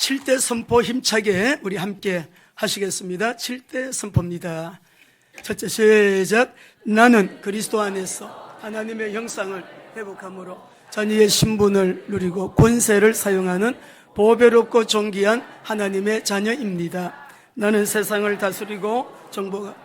7대 선포 힘차게 우리 함께 하시겠습니다. 7대 선포입니다. 첫째 시작. 나는 그리스도 안에서 하나님의 형상을 회복함으로 자녀의 신분을 누리고 권세를 사용하는 보배롭고 존귀한 하나님의 자녀입니다. 나는 세상을 다스리고 정복하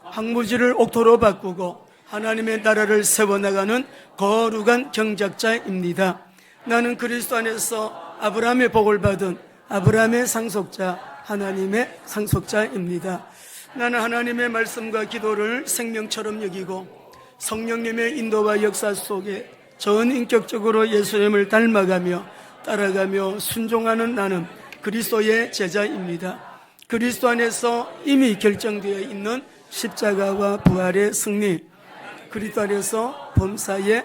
황무지를 옥토로 바꾸고 하나님의 나라를 세워나가는 거룩한 경작자입니다. 나는 그리스도 안에서 아브라함의 복을 받은 아브라함의 상속자, 하나님의 상속자입니다. 나는 하나님의 말씀과 기도를 생명처럼 여기고 성령님의 인도와 역사 속에 전인격적으로 예수님을 닮아가며 따라가며 순종하는 나는 그리스도의 제자입니다. 그리스도 안에서 이미 결정되어 있는 십자가와 부활의 승리, 그리스도 안에서 범사에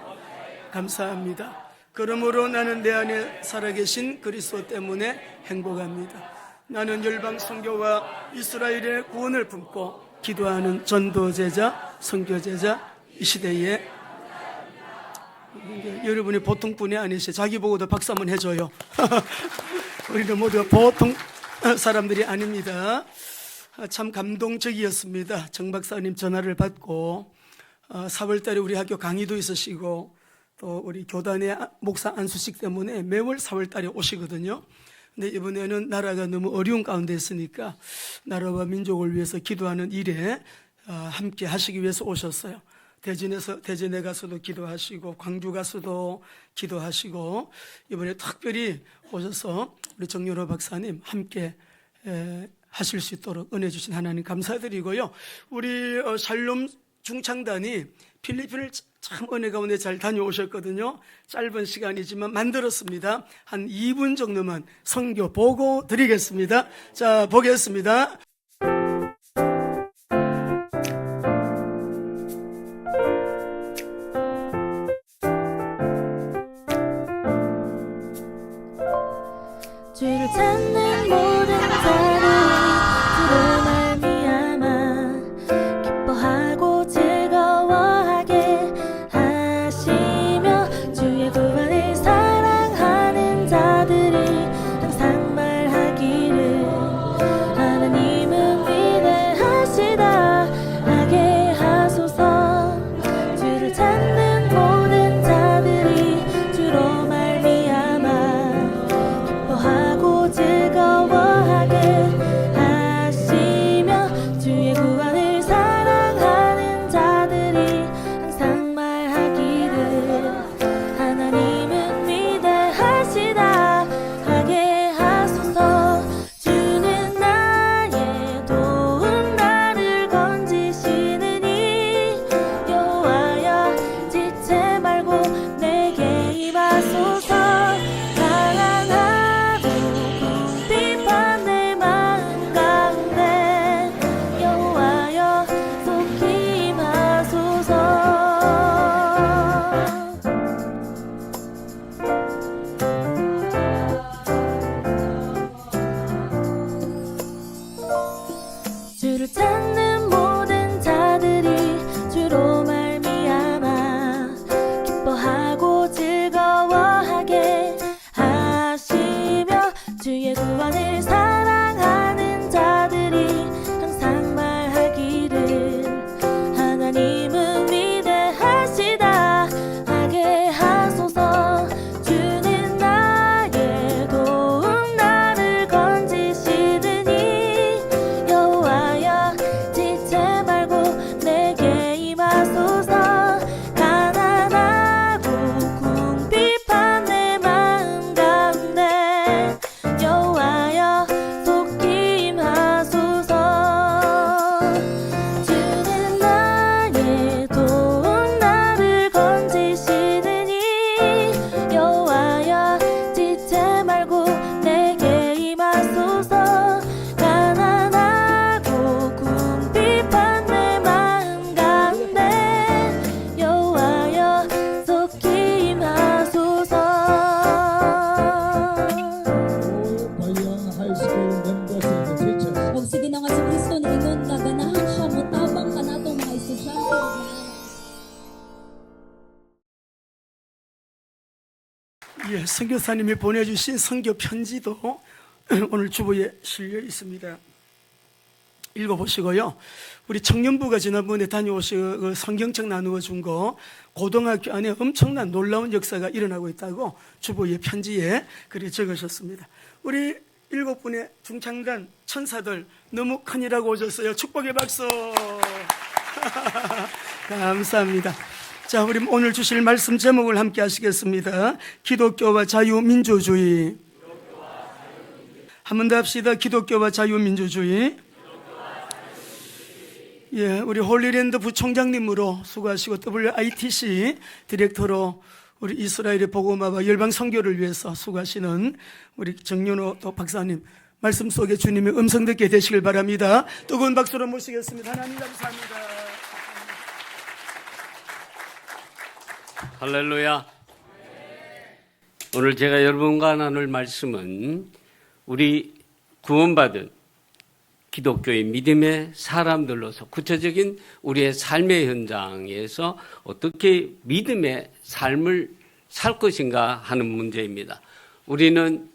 감사합니다. 그러므로 나는 내 안에 살아계신 그리스도 때문에 행복합니다. 나는 열방 선교와 이스라엘의 구원을 품고 기도하는 전도제자, 선교제자, 이 시대에 여러분이 보통 분이 아니시. 자기 보고도 박수 한번 해줘요. 우리는 모두 보통 사람들이 아닙니다. 참 감동적이었습니다. 정 박사님 전화를 받고 4월달에 우리 학교 강의도 있으시고 또 우리 교단의 목사 안수식 때문에 매월 4월달에 오시거든요. 근데 이번에는 나라가 너무 어려운 가운데 있으니까 나라와 민족을 위해서 기도하는 일에 함께 하시기 위해서 오셨어요. 대전에 가서도 기도하시고 광주 가서도 기도하시고 이번에 특별히 오셔서 우리 정연호 박사님 함께 하실 수 있도록 은혜 주신 하나님 감사드리고요. 우리 샬롬 중창단이 필리핀을 참 은혜 가운데 잘 다녀오셨거든요. 짧은 시간이지만 만들었습니다. 한 2분 정도만 선교 보고 드리겠습니다. 자, 보겠습니다. 주를 찾는 모든 자를 주로 말미암아 기뻐하고 즐거워하게 하시며 주의 구원을 사랑하는 자들이 항상 말하기를 하나님은 위대하시다 하게 하소서. 주를 찾는 모든 자들이 주로 말미암아 기뻐하고 즐거워하게 하시며 주의 구원을 사랑하는 자들이 항상 말하기를 하나님은 위대하시다 하게 하소서. 주는 나의 도움 나를 건지시느니 여호와여 지체 말고 내게 임하소서. 가난하고 궁핍한 내 마음 가운데 여호와여 속히 임하소서. 주를 찾는 모든 자들이 주로 말미암아 기뻐하고 즐거워하게 하시며 주의 구원을 사랑하는 자들이 항상 말하기를 하나님은 위대하시다 하게 하소서. 주는 나의 도움 나를 건지시느니 여호와여 지체 말고 내게 임하소서. 가난하고 궁핍한 내 마음 가운데 여호와여 속히 임하소서. 주는 나의 도움 나를 건지시느니 여호와여 지체 말고 내게 임하소서. 가난하고 궁핍한 내 마음 가운데 여호와여 속히 임하소서. Bayang High School members and the teachers. Huwag sige na nga si Kristo ni ingon nga ganahan siya mo tabang ka natong mga estudyante. 예, 선교사님이 보내주신 선교 편지도 오늘 주보에 실려 있습니다. 읽어보시고요. 우리 청년부가 지난번에 다녀오신 그 성경책 나누어 준 거, 고등학교 안에 엄청난 놀라운 역사가 일어나고 있다고 주보의 편지에 그리 적으셨습니다. 우리 7분의 중창단 천사들 너무 큰일하고 오셨어요. 축복의 박수. 감사합니다. 자, 우리 오늘 주실 말씀 제목을 함께 하시겠습니다. 기독교와 자유민주주의. 한 번 더 합시다. 기독교와 자유민주주의. 예, 우리 홀리랜드 부총장님으로 수고하시고 WITC 디렉터로 우리 이스라엘의 복음화와 열방 선교를 위해서 수고하시는 우리 정윤호 또 박사님, 말씀 속에 주님의 음성 듣게 되시길 바랍니다. 뜨거운 박수로 모시겠습니다. 하나님 감사합니다. 할렐루야. 오늘 제가 여러분과 나눌 말씀은 우리 구원받은 기독교의 믿음의 사람들로서 구체적인 우리의 삶의 현장에서 어떻게 믿음의 삶을 살 것인가 하는 문제입니다. 우리는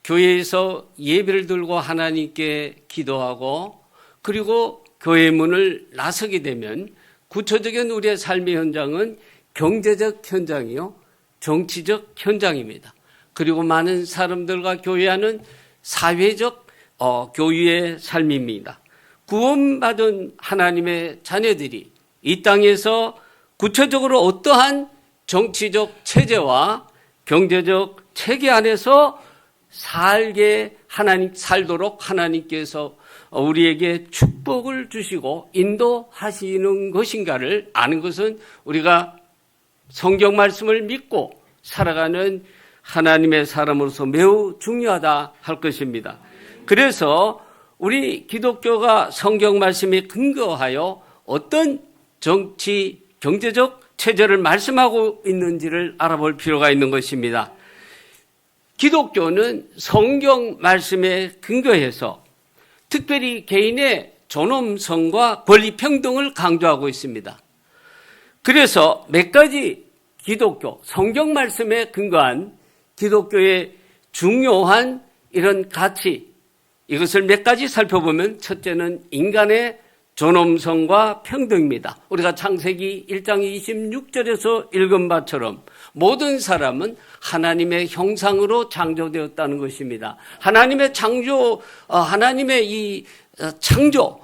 교회에서 예배를 들고 하나님께 기도하고 그리고 교회 문을 나서게 되면 구체적인 우리의 삶의 현장은 경제적 현장이요, 정치적 현장입니다. 그리고 많은 사람들과 교회하는 사회적 교회의 삶입니다. 구원받은 하나님의 자녀들이 이 땅에서 구체적으로 어떠한 정치적 체제와 경제적 체계 안에서 살도록 하나님께서 우리에게 축복을 주시고 인도하시는 것인가를 아는 것은 우리가 성경 말씀을 믿고 살아가는 하나님의 사람으로서 매우 중요하다 할 것입니다. 그래서 우리 기독교가 성경 말씀에 근거하여 어떤 정치, 경제적 체제를 말씀하고 있는지를 알아볼 필요가 있는 것입니다. 기독교는 성경 말씀에 근거해서 특별히 개인의 존엄성과 권리 평등을 강조하고 있습니다. 그래서 몇 가지 기독교, 성경 말씀에 근거한 기독교의 중요한 이런 가치, 이것을 몇 가지 살펴보면 첫째는 인간의 존엄성과 평등입니다. 우리가 창세기 1장 26절에서 읽은 바처럼 모든 사람은 하나님의 형상으로 창조되었다는 것입니다. 하나님의 이 창조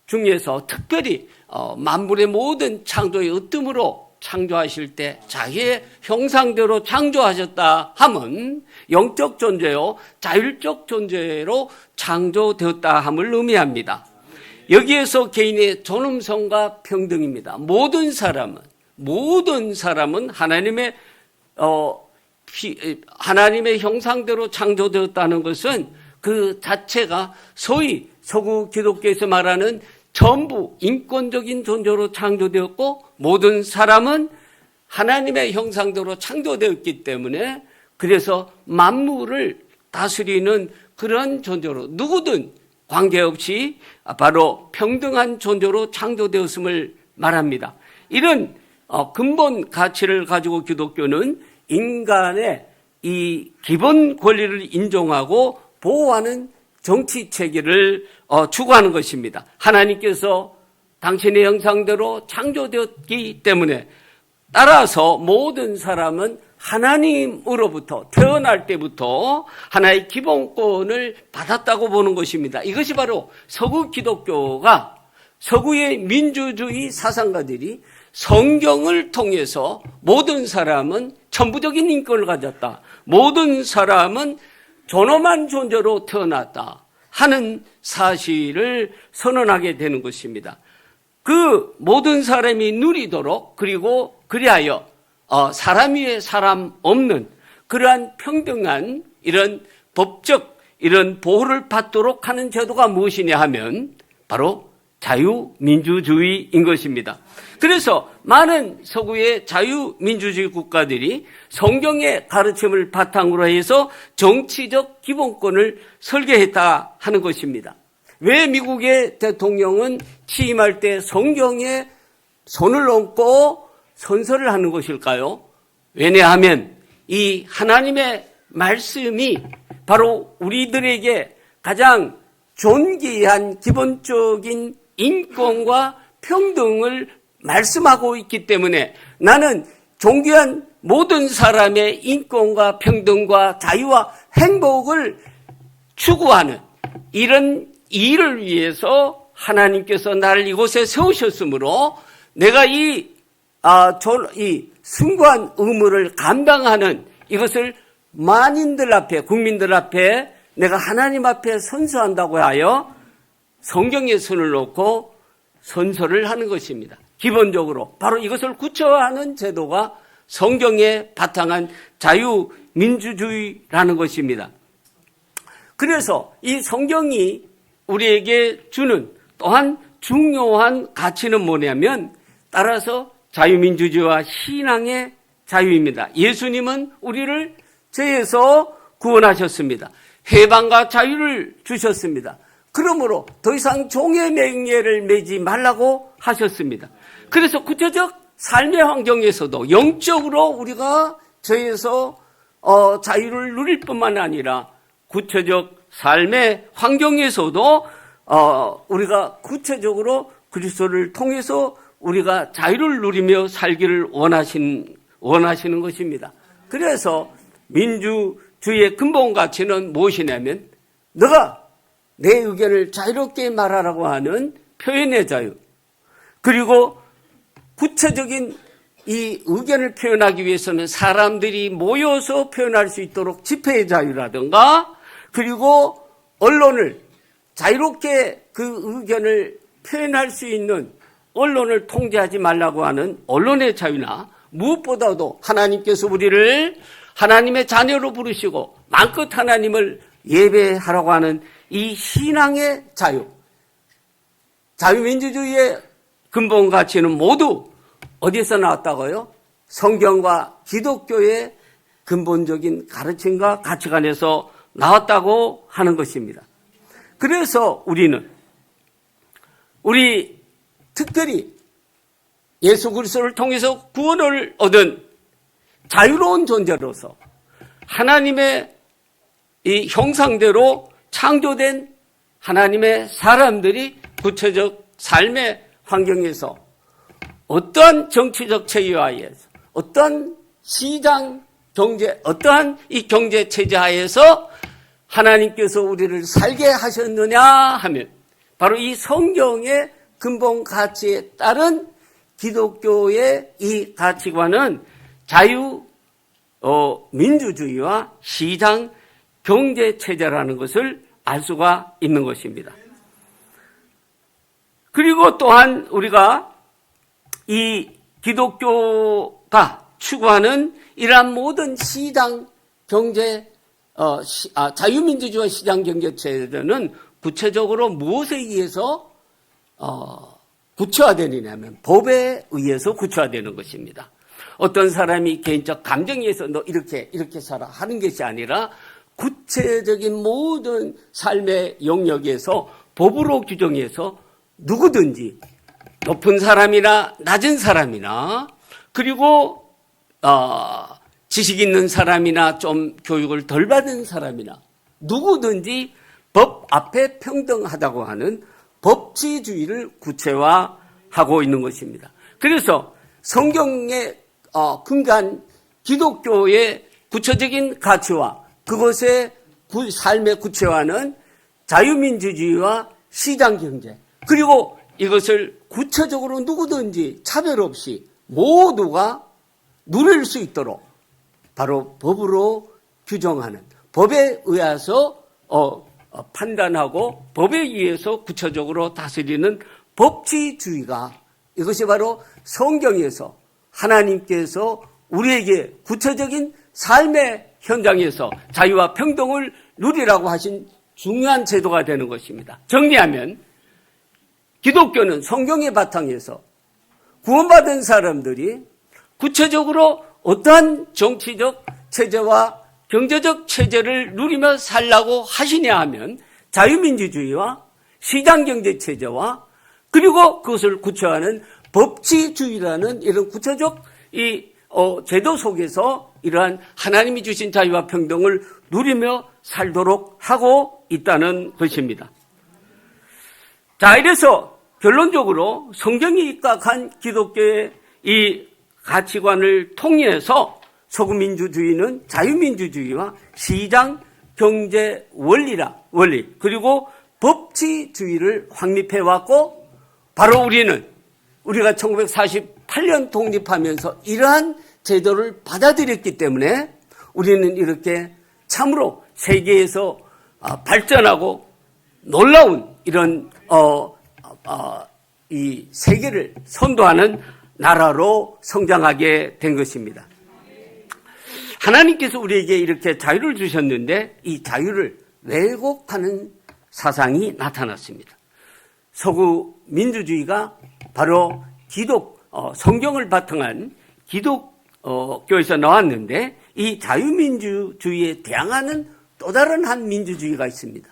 중에서 특별히 만물의 모든 창조의 으뜸으로 창조하실 때 자기의 형상대로 창조하셨다 함은 영적 존재요 자율적 존재로 창조되었다 함을 의미합니다. 여기에서 개인의 존엄성과 평등입니다. 모든 사람은 하나님의 형상대로 창조되었다는 것은 그 자체가 소위 서구 기독교에서 말하는 전부 인권적인 존재로 창조되었고 모든 사람은 하나님의 형상대로 창조되었기 때문에 그래서 만물을 다스리는 그런 존재로 누구든 관계없이 바로 평등한 존재로 창조되었음을 말합니다. 이런 근본 가치를 가지고 기독교는 인간의 이 기본 권리를 인정하고 보호하는 정치 체계를 추구하는 것입니다. 하나님께서 당신의 형상대로 창조되었기 때문에 따라서 모든 사람은 하나님으로부터 태어날 때부터 하나의 기본권을 받았다고 보는 것입니다. 이것이 바로 서구 기독교가 서구의 민주주의 사상가들이 성경을 통해서 모든 사람은 천부적인 인권을 가졌다. 모든 사람은 존엄한 존재로 태어났다 하는 사실을 선언하게 되는 것입니다. 그 모든 사람이 누리도록 그리고 그리하여 사람 위에 사람 없는 그러한 평등한 이런 법적 이런 보호를 받도록 하는 제도가 무엇이냐 하면 바로 자유민주주의인 것입니다. 그래서 많은 서구의 자유민주주의 국가들이 성경의 가르침을 바탕으로 해서 정치적 기본권을 설계했다 하는 것입니다. 왜 미국의 대통령은 취임할 때 성경에 손을 얹고 선서를 하는 것일까요? 왜냐하면 이 하나님의 말씀이 바로 우리들에게 가장 존귀한 기본적인 인권과 평등을 말씀하고 있기 때문에 나는 존귀한 모든 사람의 인권과 평등과 자유와 행복을 추구하는 이런 일을 위해서 하나님께서 나를 이곳에 세우셨으므로 내가 이 숭고한 의무를 감당하는 이것을 만인들 앞에, 국민들 앞에 내가 하나님 앞에 선서한다고 하여 성경에 손을 놓고 선서를 하는 것입니다. 기본적으로 바로 이것을 구체화하는 제도가 성경에 바탕한 자유민주주의라는 것입니다. 그래서 이 성경이 우리에게 주는 또한 중요한 가치는 뭐냐면 따라서 자유민주주의와 신앙의 자유입니다. 예수님은 우리를 죄에서 구원하셨습니다. 해방과 자유를 주셨습니다. 그러므로 더 이상 종의 맹예를 매지 말라고 하셨습니다. 그래서 구체적 삶의 환경에서도 영적으로 우리가 죄에서 자유를 누릴 뿐만 아니라 구체적 삶의 환경에서도 우리가 구체적으로 그리스도를 통해서 우리가 자유를 누리며 살기를 원하시는 것입니다. 그래서 민주주의의 근본 가치는 무엇이냐면 너가 내 의견을 자유롭게 말하라고 하는 표현의 자유, 그리고 구체적인 이 의견을 표현하기 위해서는 사람들이 모여서 표현할 수 있도록 집회의 자유라든가, 그리고 언론을 자유롭게 그 의견을 표현할 수 있는 언론을 통제하지 말라고 하는 언론의 자유나, 무엇보다도 하나님께서 우리를 하나님의 자녀로 부르시고 마음껏 하나님을 예배하라고 하는 이 신앙의 자유, 자유민주주의의 근본 가치는 모두 어디서 나왔다고요? 성경과 기독교의 근본적인 가르침과 가치관에서 나왔다고 하는 것입니다. 그래서 우리 특별히 예수 그리스도를 통해서 구원을 얻은 자유로운 존재로서 하나님의 이 형상대로 창조된 하나님의 사람들이 구체적 삶의 환경에서 어떠한 정치적 체계하에서, 어떠한 시장 경제, 어떠한 이 경제 체제 하에서 하나님께서 우리를 살게 하셨느냐 하면 바로 이 성경의 근본 가치에 따른 기독교의 이 가치관은 민주주의와 시장 경제 체제라는 것을 알 수가 있는 것입니다. 그리고 또한 우리가 이 기독교가 추구하는 이러한 모든 시장 경제, 자유민주주의와 시장 경제 체제는 구체적으로 무엇에 의해서 구체화되느냐면 법에 의해서 구체화되는 것입니다. 어떤 사람이 개인적 감정에 의해서 너 이렇게 살아 하는 것이 아니라 구체적인 모든 삶의 영역에서 법으로 규정해서 누구든지 높은 사람이나 낮은 사람이나, 그리고 지식 있는 사람이나 좀 교육을 덜 받은 사람이나 누구든지 법 앞에 평등하다고 하는 법치주의를 구체화하고 있는 것입니다. 그래서 성경의 근간 기독교의 구체적인 가치와 그것의 삶의 구체화는 자유민주주의와 시장경제, 그리고 이것을 구체적으로 누구든지 차별 없이 모두가 누릴 수 있도록 바로 법으로 규정하는, 법에 의해서 판단하고 법에 의해서 구체적으로 다스리는 법치주의가, 이것이 바로 성경에서 하나님께서 우리에게 구체적인 삶의 현장에서 자유와 평등을 누리라고 하신 중요한 제도가 되는 것입니다. 정리하면 기독교는 성경의 바탕에서 구원받은 사람들이 구체적으로 어떠한 정치적 체제와 경제적 체제를 누리며 살라고 하시냐 하면 자유민주주의와 시장경제체제와 그리고 그것을 구체화하는 법치주의라는 이런 구체적 이 제도 속에서 이러한 하나님이 주신 자유와 평등을 누리며 살도록 하고 있다는 것입니다. 자, 이래서 결론적으로 성경이 입각한 기독교의 이 가치관을 통해서 서구민주주의는 자유민주주의와 시장 경제 원리 그리고 법치주의를 확립해 왔고, 바로 우리가 1948년 독립하면서 이러한 제도를 받아들였기 때문에 우리는 이렇게 참으로 세계에서 발전하고 놀라운 이런 이 세계를 선도하는 나라로 성장하게 된 것입니다. 하나님께서 우리에게 이렇게 자유를 주셨는데 이 자유를 왜곡하는 사상이 나타났습니다. 서구 민주주의가 바로 성경을 바탕한 기독교에서 나왔는데, 이 자유민주주의에 대항하는 또 다른 한 민주주의가 있습니다.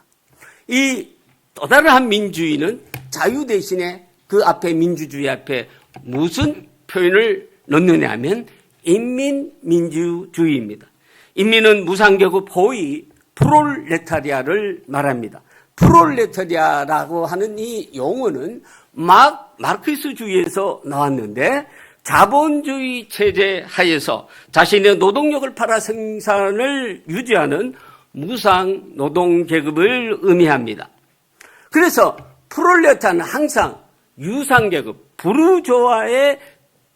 이 또 다른 한 민주주의는 자유 대신에 그 앞에 민주주의 앞에 무슨 표현을 넣느냐 하면 인민민주주의입니다. 인민은 무상계급 호의 프롤레타리아를 말합니다. 프롤레타리아라고 하는 이 용어는 마르크스주의에서 나왔는데, 자본주의 체제 하에서 자신의 노동력을 팔아 생산을 유지하는 무상 노동계급을 의미합니다. 그래서 프롤레타는 항상 유상계급, 부르조아의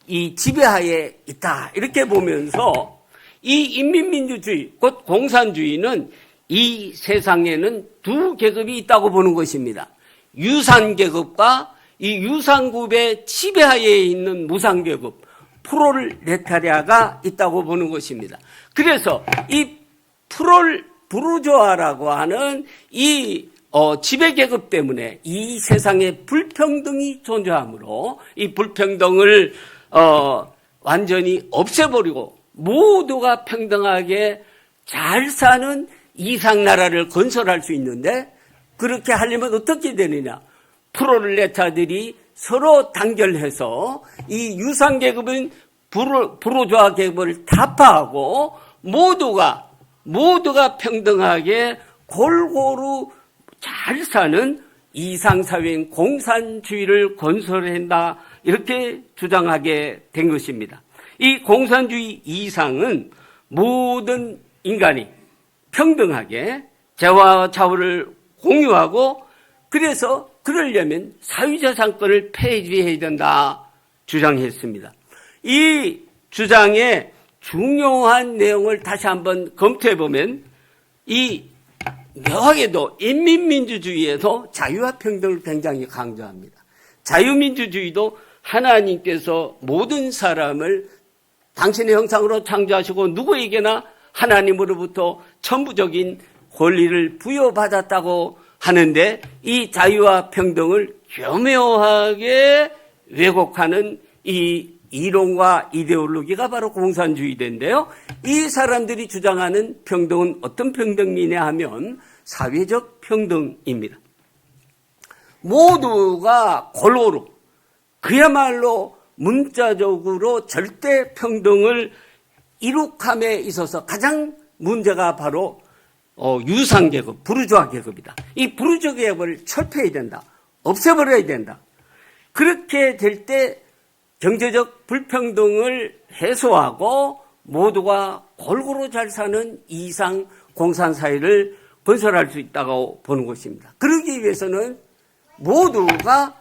이 지배하에 있다, 이렇게 보면서 이 인민민주주의, 곧 공산주의는 이 세상에는 두 계급이 있다고 보는 것입니다. 유산계급과 이 유산급의 지배하에 있는 무상계급, 프롤레타리아가 있다고 보는 것입니다. 그래서 이 부르조아라고 하는 이 지배계급 때문에 이 세상에 불평등이 존재하므로 이 불평등을 완전히 없애버리고 모두가 평등하게 잘 사는 이상나라를 건설할 수 있는데, 그렇게 하려면 어떻게 되느냐? 프롤레타들이 서로 단결해서 이 유상계급은 부르조아 계급을 타파하고 모두가 평등하게 골고루 잘 사는 이상사회인 공산주의를 건설한다, 이렇게 주장하게 된 것입니다. 이 공산주의 이상은 모든 인간이 평등하게 재화와 자원을 공유하고, 그래서 그러려면 사유재산권을 폐지해야 된다 주장했습니다. 이 주장의 중요한 내용을 다시 한번 검토해보면, 이 묘하게도 인민민주주의에서 자유와 평등을 굉장히 강조합니다. 자유민주주의도 하나님께서 모든 사람을 당신의 형상으로 창조하시고 누구에게나 하나님으로부터 천부적인 권리를 부여받았다고 하는데, 이 자유와 평등을 교묘하게 왜곡하는 이 이론과 이데올로기가 바로 공산주의인데요. 이 사람들이 주장하는 평등은 어떤 평등이냐 하면 사회적 평등입니다. 모두가 골고루, 그야말로 문자적으로 절대 평등을 이룩함에 있어서 가장 문제가 바로 유상계급, 부르주아 계급이다. 이 부르주아 계급을 철폐해야 된다. 없애버려야 된다. 그렇게 될 때 경제적 불평등을 해소하고 모두가 골고루 잘 사는 이상 공산사회를 건설할 수 있다고 보는 것입니다. 그러기 위해서는 모두가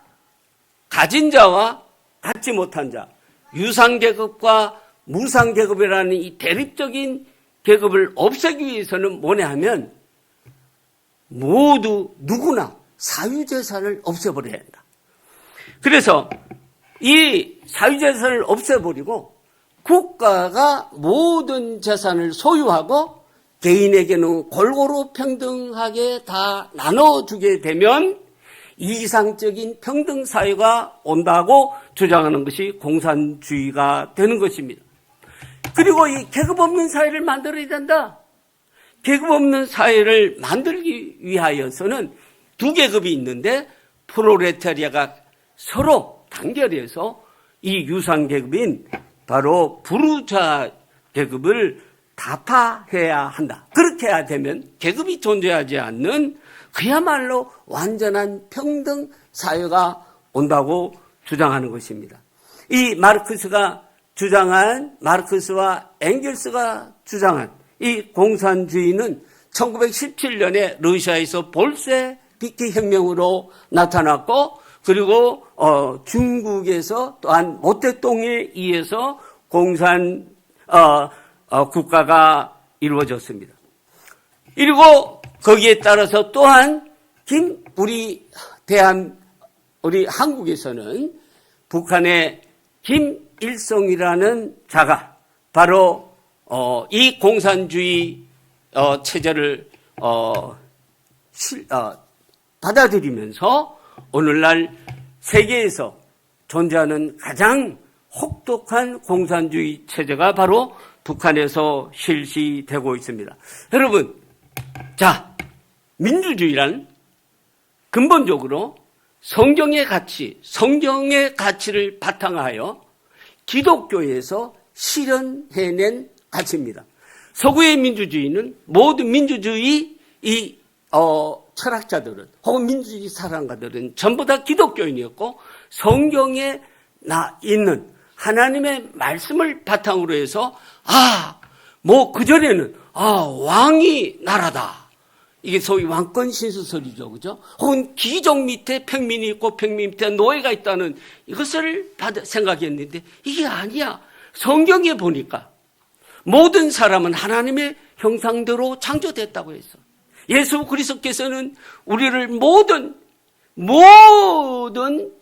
가진 자와 갖지 못한 자, 유상계급과 무상계급이라는 이 대립적인 계급을 없애기 위해서는 뭐냐 하면 모두 누구나 사유재산을 없애버려야 한다. 그래서 이 사유재산을 없애버리고 국가가 모든 재산을 소유하고 개인에게는 골고루 평등하게 다 나눠주게 되면 이상적인 평등사회가 온다고 주장하는 것이 공산주의가 되는 것입니다. 그리고 이 계급 없는 사회를 만들어야 된다. 계급 없는 사회를 만들기 위하여서는 두 계급이 있는데 프롤레타리아가 서로 단결해서 이 유상계급인 바로 부르자 계급을 타파해야 한다. 그렇게 해야 되면 계급이 존재하지 않는 그야말로 완전한 평등 사회가 온다고 주장하는 것입니다. 이 마르크스와 엥겔스가 주장한 이 공산주의는 1917년에 러시아에서 볼셰비키 혁명으로 나타났고, 그리고 중국에서 또한 모택동에 의해서 공산 국가가 이루어졌습니다. 그리고 거기에 따라서 또한 우리 한국에서는 북한의 김일성이라는 자가 바로 이 공산주의 체제를 받아들이면서 오늘날 세계에서 존재하는 가장 혹독한 공산주의 체제가 바로 북한에서 실시되고 있습니다. 여러분, 자, 민주주의란 근본적으로 성경의 가치를 바탕하여 기독교에서 실현해낸 가치입니다. 서구의 민주주의는 모든 민주주의 철학자들은 혹은 민주주의 사랑가들은 전부 다 기독교인이었고, 성경에 있는 하나님의 말씀을 바탕으로 해서 그전에는 왕이 나라다. 이게 소위 왕권 신수설이죠. 그죠? 혹은 귀족 밑에 평민이 있고 평민 밑에 노예가 있다는 이것을 생각했는데 이게 아니야. 성경에 보니까 모든 사람은 하나님의 형상대로 창조됐다고 했어. 예수 그리스도께서는 우리를 모든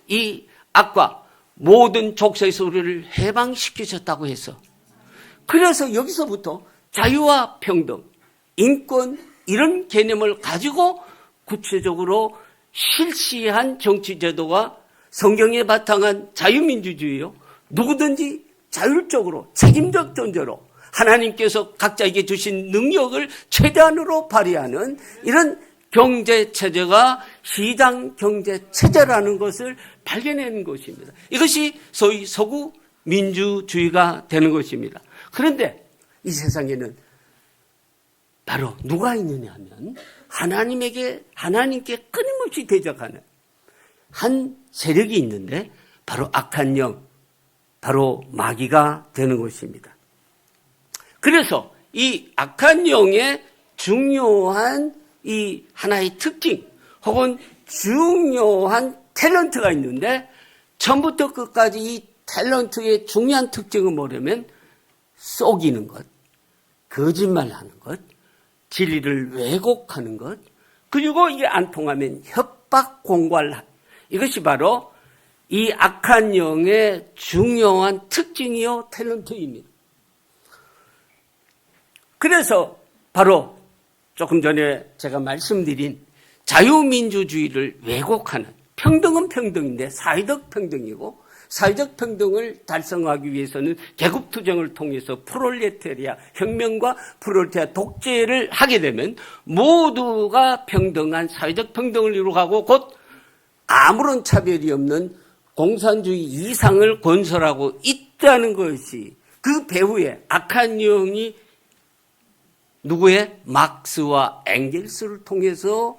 이 악과 모든 족쇄에서 우리를 해방시키셨다고 했어. 그래서 여기서부터 자유와 평등, 인권 이런 개념을 가지고 구체적으로 실시한 정치제도가 성경에 바탕한 자유민주주의요. 누구든지 자율적으로 책임적 존재로 하나님께서 각자에게 주신 능력을 최대한으로 발휘하는 이런 경제체제가 시장경제체제라는 것을 발견한 것입니다. 이것이 소위 서구 민주주의가 되는 것입니다. 그런데 이 세상에는 바로 누가 있느냐 하면 하나님께 끊임없이 대적하는 한 세력이 있는데 바로 악한 영, 바로 마귀가 되는 것입니다. 그래서 이 악한 영의 중요한 이 하나의 특징 혹은 중요한 탤런트가 있는데 처음부터 끝까지 이 탤런트의 중요한 특징은 뭐냐면 속이는 것, 거짓말하는 것, 진리를 왜곡하는 것, 그리고 이게 안 통하면 협박, 공갈, 이것이 바로 이 악한 영의 중요한 특징이요 탤런트입니다. 그래서 바로 조금 전에 제가 말씀드린 자유민주주의를 왜곡하는, 평등은 평등인데 사회적 평등이고, 사회적 평등을 달성하기 위해서는 계급투쟁을 통해서 프롤레타리아 혁명과 프롤레타리아 독재를 하게 되면 모두가 평등한 사회적 평등을 이루어가고 곧 아무런 차별이 없는 공산주의 이상을 건설하고 있다는 것이 그 배후에 악한 영이 누구의? 막스와 엥겔스를 통해서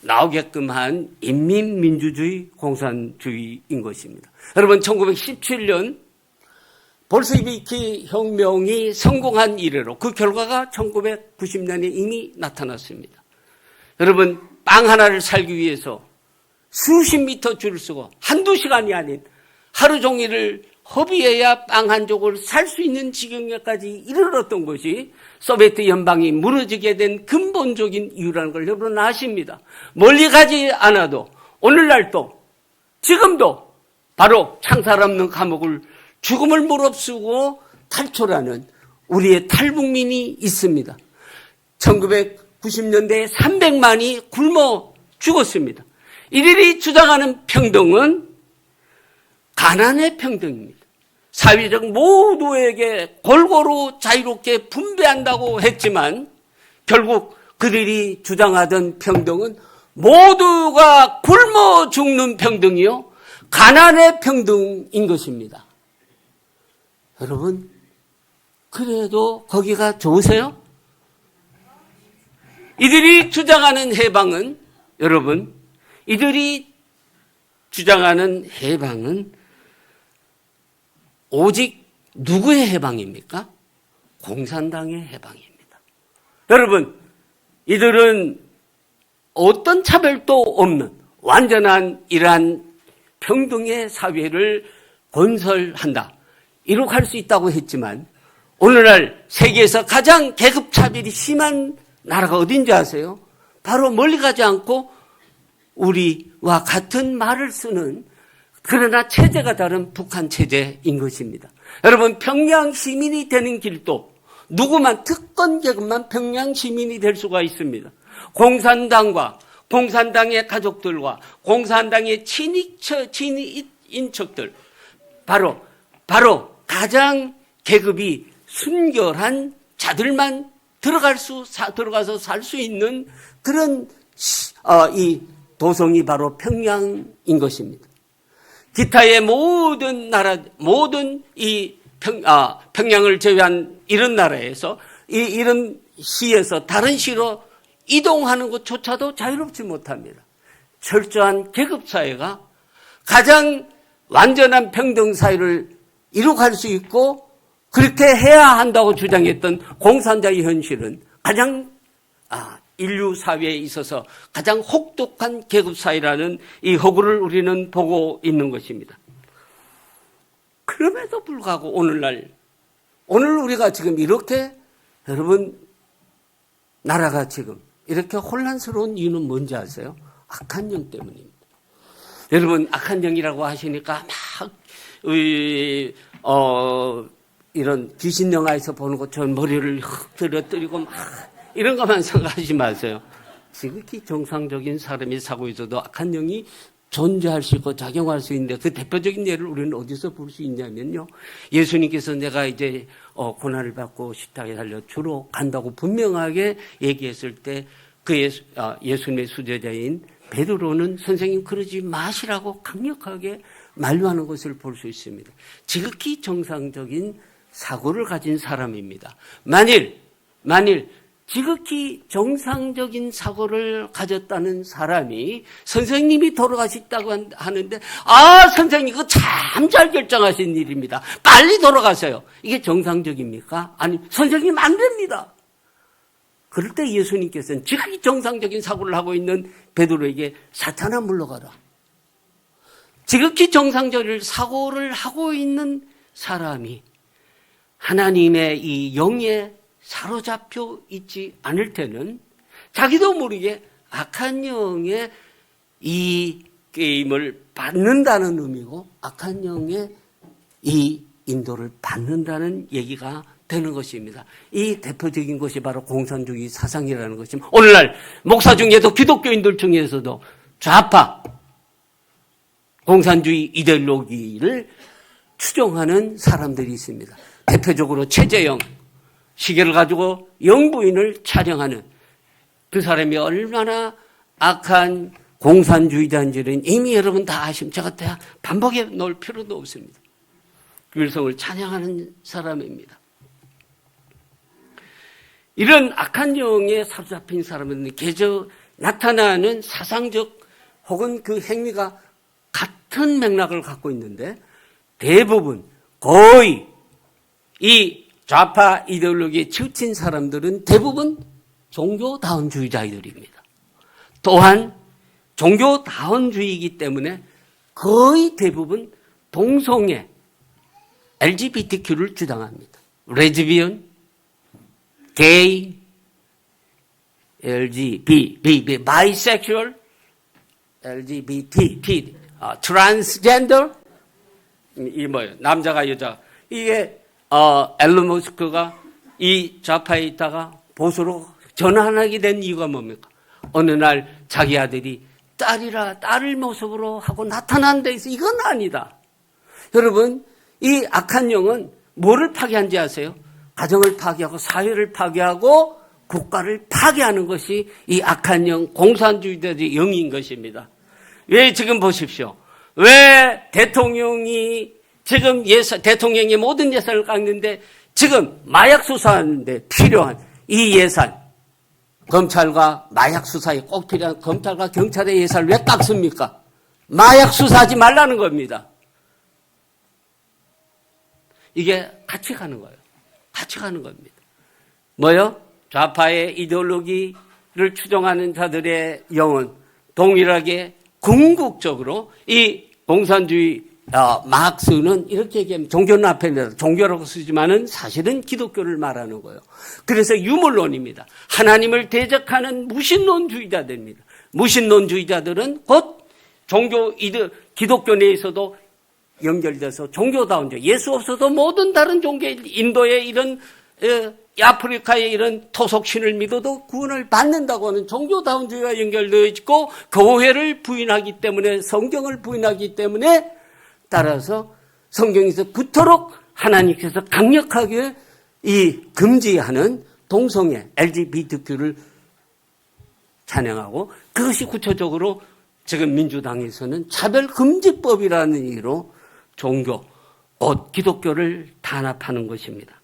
나오게끔 한 인민민주주의 공산주의인 것입니다. 여러분, 1917년 볼셰비키 혁명이 성공한 이래로 그 결과가 1990년에 이미 나타났습니다. 여러분, 빵 하나를 살기 위해서 수십 미터 줄을 서고 한두 시간이 아닌 하루 종일을 허비해야 빵 한 조각을 살 수 있는 지경에까지 이르렀던 것이 소비에트 연방이 무너지게 된 근본적인 이유라는 걸 여러분 아십니다. 멀리 가지 않아도 오늘날도 지금도 바로 창살 없는 감옥을 죽음을 무릅쓰고 탈출하는 우리의 탈북민이 있습니다. 1990년대에 300만이 굶어 죽었습니다. 이들이 주장하는 평등은 가난의 평등입니다. 사회적 모두에게 골고루 자유롭게 분배한다고 했지만 결국 그들이 주장하던 평등은 모두가 굶어 죽는 평등이요 가난의 평등인 것입니다. 여러분, 그래도 거기가 좋으세요? 이들이 주장하는 해방은, 여러분, 이들이 주장하는 해방은 오직 누구의 해방입니까? 공산당의 해방입니다. 여러분, 이들은 어떤 차별도 없는 완전한 이러한 평등의 사회를 건설한다. 이룩할 수 있다고 했지만 오늘날 세계에서 가장 계급차별이 심한 나라가 어딘지 아세요? 바로 멀리 가지 않고 우리와 같은 말을 쓰는, 그러나 체제가 다른 북한 체제인 것입니다. 여러분, 평양 시민이 되는 길도 누구만, 특권 계급만 평양 시민이 될 수가 있습니다. 공산당과 공산당의 가족들과 공산당의 친인척들, 바로 가장 계급이 순결한 자들만 들어가서 살 수 있는 그런 이 도성이 바로 평양인 것입니다. 기타의 모든 평양을 제외한 이런 나라에서 이런 시에서 다른 시로 이동하는 것조차도 자유롭지 못합니다. 철저한 계급사회가 가장 완전한 평등사회를 이룩할 수 있고 그렇게 해야 한다고 주장했던 공산주의 현실은 가장 인류 사회에 있어서 가장 혹독한 계급사회라는 이 허구를 우리는 보고 있는 것입니다. 그럼에도 불구하고 오늘 우리가 지금 이렇게, 여러분, 나라가 지금 이렇게 혼란스러운 이유는 뭔지 아세요? 악한 영 때문입니다. 여러분, 악한 영이라고 하시니까 이런 귀신 영화에서 보는 것처럼 머리를 흙 들어뜨리고 이런 것만 생각하지 마세요. 지극히 정상적인 사람이 사고 있어도 악한 영이 존재할 수 있고 작용할 수 있는데, 그 대표적인 예를 우리는 어디서 볼 수 있냐면요. 예수님께서 내가 이제 고난을 받고 십자가에 달려 주로 간다고 분명하게 얘기했을 때 그 예수님의 수제자인 베드로는 선생님 그러지 마시라고 강력하게 만류하는 것을 볼 수 있습니다. 지극히 정상적인 사고를 가진 사람입니다. 만일 지극히 정상적인 사고를 가졌다는 사람이 선생님이 돌아가셨다고 하는데, 선생님 그거 참 잘 결정하신 일입니다. 빨리 돌아가세요. 이게 정상적입니까? 아니, 선생님 안 됩니다. 그럴 때 예수님께서는 지극히 정상적인 사고를 하고 있는 베드로에게 사탄아 물러가라. 지극히 정상적인 사고를 하고 있는 사람이 하나님의 이 영에 사로잡혀 있지 않을 때는 자기도 모르게 악한 영의 이 게임을 받는다는 의미고 악한 영의 이 인도를 받는다는 얘기가 되는 것입니다. 이 대표적인 것이 바로 공산주의 사상이라는 것입니다. 오늘날 목사 중에도 기독교인들 중에서도 좌파 공산주의 이데올로기를 추종하는 사람들이 있습니다. 대표적으로 최재형, 시계를 가지고 영부인을 촬영하는 그 사람이 얼마나 악한 공산주의자인지는 이미 여러분 다 아십니다. 제가 반복해 놓을 필요도 없습니다. 김일성을 찬양하는 사람입니다. 이런 악한 영에 사로잡힌 사람은 계속 나타나는 사상적 혹은 그 행위가 같은 맥락을 갖고 있는데, 대부분 거의 이 좌파 이데올로기에 치우친 사람들은 대부분 종교다원주의자들입니다. 또한 종교다원주의이기 때문에 거의 대부분 동성애, LGBTQ를 주장합니다. 레즈비언, 게이, 바이섹슈얼, LGBT, 트랜스젠더, 이 뭐예요? 남자가 여자. 이게 앨런 머스크가 이 좌파에 있다가 보수로 전환하게 된 이유가 뭡니까? 어느 날 자기 아들이 딸이라 딸을 모습으로 하고 나타난 데 있어. 이건 아니다. 여러분, 이 악한 영은 뭐를 파괴한지 아세요? 가정을 파괴하고 사회를 파괴하고 국가를 파괴하는 것이 이 악한 영, 공산주의자의 영인 것입니다. 왜 지금 보십시오. 왜 대통령이 지금 대통령이 모든 예산을 깎는데 지금 마약 수사하는데 필요한 이 예산, 검찰과 마약 수사에 꼭 필요한 검찰과 경찰의 예산을 왜 깎습니까? 마약 수사하지 말라는 겁니다. 이게 같이 가는 거예요. 같이 가는 겁니다. 뭐요? 좌파의 이데올로기를 추종하는 자들의 영은 동일하게 궁극적으로 이 공산주의 마크스는 이렇게 얘기하면 종교는 앞에 종교라고 쓰지만은 사실은 기독교를 말하는 거예요. 그래서 유물론입니다. 하나님을 대적하는 무신론주의자들입니다. 무신론주의자들은 곧 기독교 내에서도 연결돼서 종교다운죠. 예수 없어도 모든 다른 종교, 인도의 이런 아프리카의 이런 토속신을 믿어도 구원을 받는다고 하는 종교다운주의와 연결되어 있고 교회를 부인하기 때문에 성경을 부인하기 때문에 따라서 성경에서 그토록 하나님께서 강력하게 이 금지하는 동성애 LGBTQ를 찬양하고 그것이 구체적으로 지금 민주당에서는 차별금지법이라는 이유로 종교, 기독교를 단합하는 것입니다.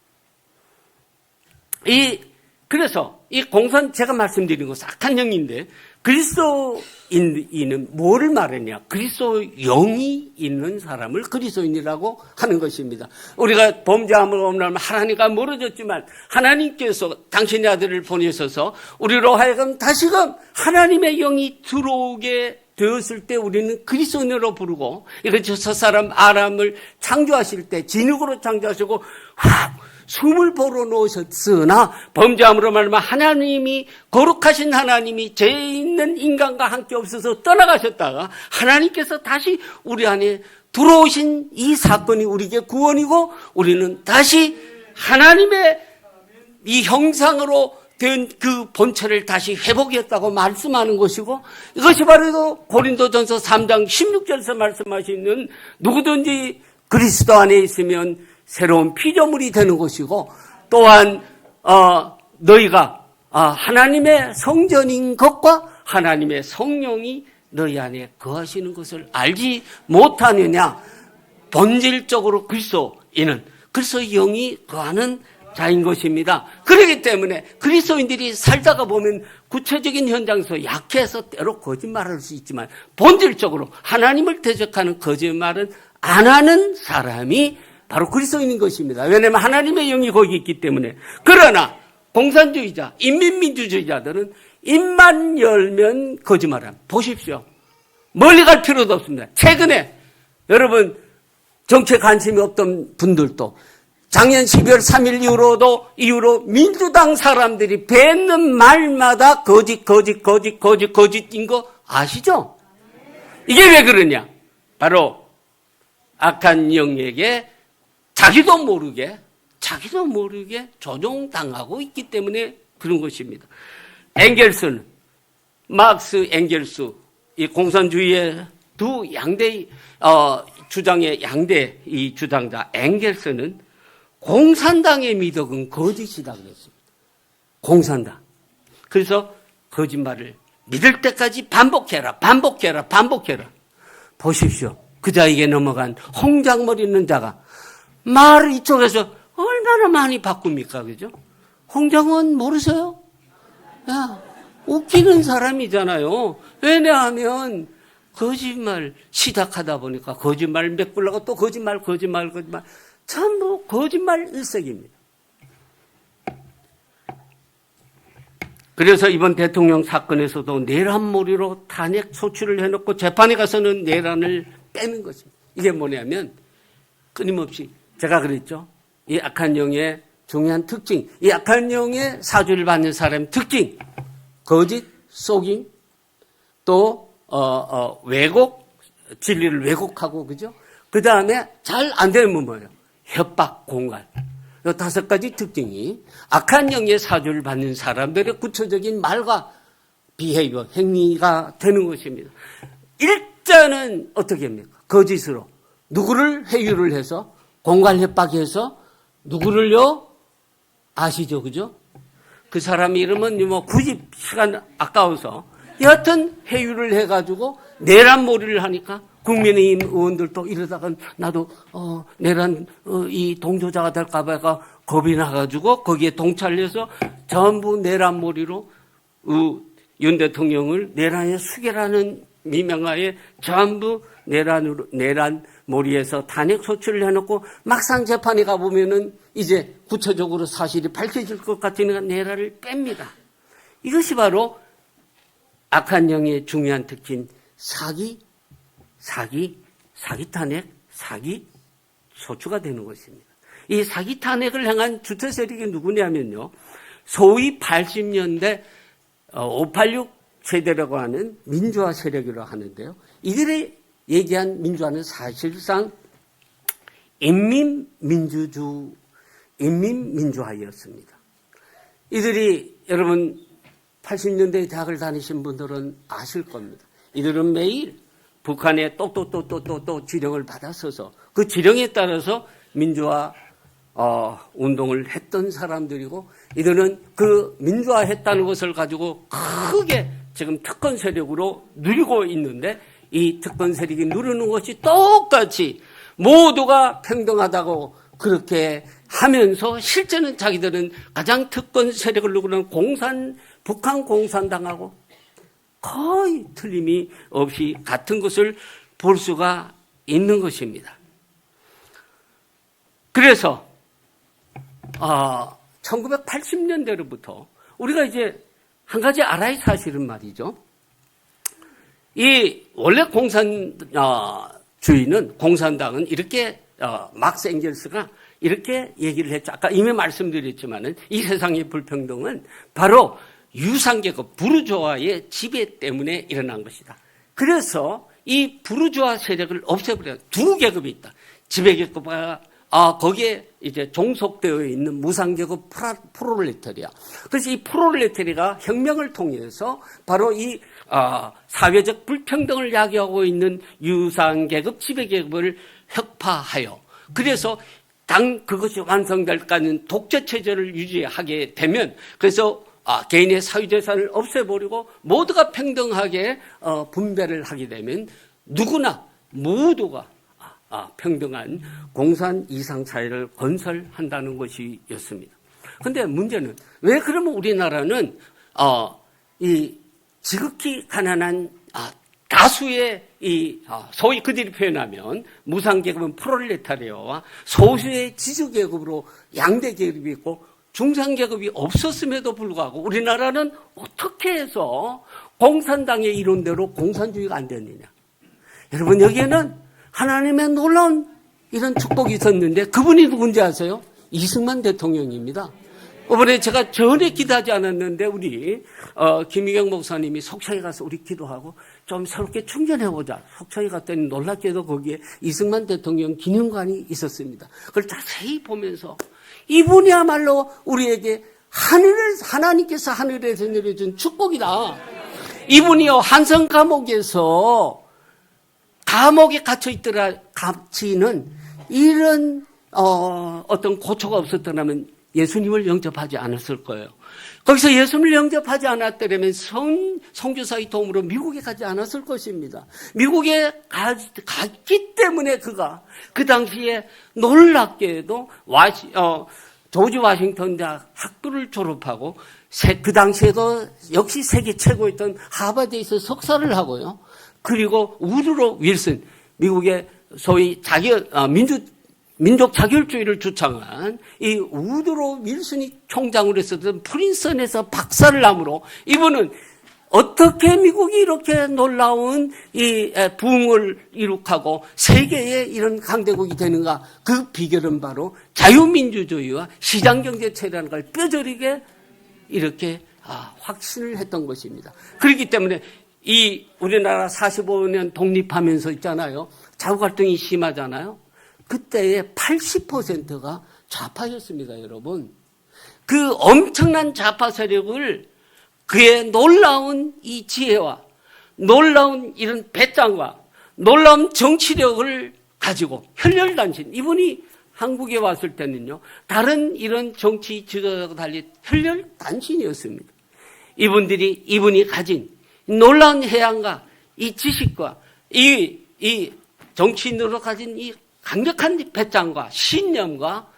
그래서 이 제가 말씀드린 것은 악한 영인데 그리스도인은 뭐를 말하냐? 그리스도 영이 있는 사람을 그리스도인이라고 하는 것입니다. 우리가 범죄함을 없나면 하나님과 멀어졌지만 하나님께서 당신의 아들을 보내셔서 우리로 하여금 다시금 하나님의 영이 들어오게 되었을 때 우리는 그리스도인으로 부르고 이렇게 첫사람 아람을 창조하실 때 진흙으로 창조하시고 숨을 불어넣으셨으나 범죄함으로 말하면 하나님이 거룩하신 하나님이 죄 있는 인간과 함께 없어서 떠나가셨다가 하나님께서 다시 우리 안에 들어오신 이 사건이 우리에게 구원이고 우리는 다시 하나님의 이 형상으로 된 그 본체를 다시 회복했다고 말씀하는 것이고 이것이 바로 고린도전서 3장 16절에서 말씀하시는 누구든지 그리스도 안에 있으면 새로운 피조물이 되는 것이고 또한 너희가 하나님의 성전인 것과 하나님의 성령이 너희 안에 거하시는 것을 알지 못하느냐. 본질적으로 그리스도인은 그리스도 영이 거하는 자인 것입니다. 그렇기 때문에 그리스도인들이 살다가 보면 구체적인 현장에서 약해서 때로 거짓말할 수 있지만 본질적으로 하나님을 대적하는 거짓말은 안 하는 사람이 바로 그리스도인인 것입니다. 왜냐하면 하나님의 영이 거기 있기 때문에. 그러나 공산주의자, 인민민주주의자들은 입만 열면 거짓말합니다. 보십시오. 멀리 갈 필요도 없습니다. 최근에 여러분 정치에 관심이 없던 분들도 작년 12월 3일 이후로 민주당 사람들이 뱉는 말마다 거짓인 거 아시죠? 이게 왜 그러냐? 바로 악한 영에게 자기도 모르게 조종당하고 있기 때문에 그런 것입니다. 엥겔스는 마크스, 엥겔스 이 공산주의의 두 양대 주장의 양대 이 주장자 엥겔스는 공산당의 미덕은 거짓이다 그랬습니다. 공산당. 그래서 거짓말을 믿을 때까지 반복해라. 보십시오. 그 자에게 넘어간 홍장머리 있는 자가 말을 이쪽에서 얼마나 많이 바꿉니까? 그죠? 홍장은 모르세요? 야, 웃기는 사람이잖아요. 왜냐하면 거짓말 시작하다 보니까 거짓말 메꾸려고 또 거짓말. 전부 거짓말 일색입니다. 그래서 이번 대통령 사건에서도 내란몰이로 탄핵 소추를 해놓고 재판에 가서는 내란을 빼는 것입니다. 이게 뭐냐면 끊임없이 제가 그랬죠. 이 악한 영의 중요한 특징, 이 악한 영의 사주를 받는 사람의 특징, 거짓, 속임, 또 왜곡, 진리를 왜곡하고 그죠? 그 다음에 잘 안 되면 뭐예요? 협박, 공갈. 이 5가지 특징이 악한 영의 사주를 받는 사람들의 구체적인 말과 비헤이버, 행위가 되는 것입니다. 일자는 어떻게 합니까? 거짓으로 누구를 회유를 해서 공갈 협박해서 누구를요? 아시죠? 그죠? 그 사람 이름은 뭐 굳이 시간 아까워서 여하튼 회유를 해가지고 내란몰이를 하니까 국민의힘 의원들도 이러다가 나도 내란 이 동조자가 될까봐 겁이 나가지고 거기에 동참해서 전부 내란몰이로 윤 대통령을 내란의 수괴라는 미명하에 전부 내란몰이에서 탄핵 소추를 해놓고 막상 재판에 가보면은 이제 구체적으로 사실이 밝혀질 것 같으니까 내란을 뺍니다. 이것이 바로 악한 영의 중요한 특징 사기 탄핵, 사기 소추가 되는 것입니다. 이 사기 탄핵을 향한 주체 세력이 누구냐면요. 소위 80년대 586 세대라고 하는 민주화 세력이라고 하는데요. 이들이 얘기한 민주화는 사실상 인민민주화였습니다. 이들이 여러분 80년대에 대학을 다니신 분들은 아실 겁니다. 이들은 매일 북한의 또 지령을 받았어서 그 지령에 따라서 민주화 운동을 했던 사람들이고 이들은 그 민주화했다는 것을 가지고 크게 지금 특권 세력으로 누리고 있는데 이 특권 세력이 누리는 것이 똑같이 모두가 평등하다고 그렇게 하면서 실제는 자기들은 가장 특권 세력을 누리는 북한 공산당하고 거의 틀림이 없이 같은 것을 볼 수가 있는 것입니다. 그래서 1980년대로부터 우리가 이제 한 가지 알아야 할 사실은 말이죠. 이 원래 공산당은 이렇게 막스 앵겔스가 이렇게 얘기를 했죠. 아까 이미 말씀드렸지만은 이 세상의 불평등은 바로 유상계급 부르주아의 지배 때문에 일어난 것이다. 그래서 이 부르주아 세력을 없애버려요. 두 계급이 있다. 지배계급과 거기에 이제 종속되어 있는 무상계급 프롤레타리아. 그래서 이 프롤레타리아가 혁명을 통해서 바로 이 사회적 불평등을 야기하고 있는 유상계급 지배계급을 혁파하여 그래서 그것이 완성될 때까지는 독재체제를 유지하게 되면 그래서 개인의 사유재산을 없애버리고 모두가 평등하게 분배를 하게 되면 누구나 모두가 평등한 공산 이상 사회를 건설한다는 것이었습니다. 그런데 문제는 왜 그러면 우리나라는 이 지극히 가난한 다수의 이 소위 그들이 표현하면 무상계급은 프롤레타리아와 소수의 지주계급으로 양대 계급이 있고 중상계급이 없었음에도 불구하고 우리나라는 어떻게 해서 공산당의 이론대로 공산주의가 안 됐느냐. 여러분 여기에는 하나님의 놀라운 이런 축복이 있었는데 그분이 누군지 아세요? 이승만 대통령입니다. 이번에 제가 전혀 기도하지 않았는데 우리 김희경 목사님이 속초에 가서 우리 기도하고 좀 새롭게 충전해보자. 속초에 갔더니 놀랍게도 거기에 이승만 대통령 기념관이 있었습니다. 그걸 자세히 보면서 이분이야말로 우리에게 하나님께서 하늘에서 내려준 축복이다. 이분이요 한성 감옥에 갇혀 갇히는 이런 어떤 고초가 없었더라면 예수님을 영접하지 않았을 거예요. 거기서 예수님을 영접하지 않았더라면 선교사의 도움으로 미국에 가지 않았을 것입니다. 미국에 갔기 때문에 그가 그 당시에 놀랍게도 조지 워싱턴 대학 학부를 졸업하고 그 당시에도 역시 세계 최고였던 하버드에서 석사를 하고요. 그리고 우드로 윌슨 미국의 소위 민족 자결주의를 주창한 이 우드로 윌슨이 총장으로 했었던 프린스턴에서 박사를 남으로 이분은 어떻게 미국이 이렇게 놀라운 이 부흥을 이룩하고 세계의 이런 강대국이 되는가 그 비결은 바로 자유민주주의와 시장경제체라는 걸 뼈저리게 이렇게 확신을 했던 것입니다. 그렇기 때문에 이 우리나라 45년 독립하면서 있잖아요. 좌우갈등이 심하잖아요. 그때의 80%가 좌파였습니다, 여러분. 그 엄청난 좌파 세력을 그의 놀라운 이 지혜와 놀라운 이런 배짱과 놀라운 정치력을 가지고 혈혈단신, 이분이 한국에 왔을 때는요, 다른 이런 정치 지도자와 달리 혈혈단신이었습니다. 이분이 가진 놀라운 해양과 이 지식과 이 이 정치인으로 가진 이 강력한 배짱과 신념과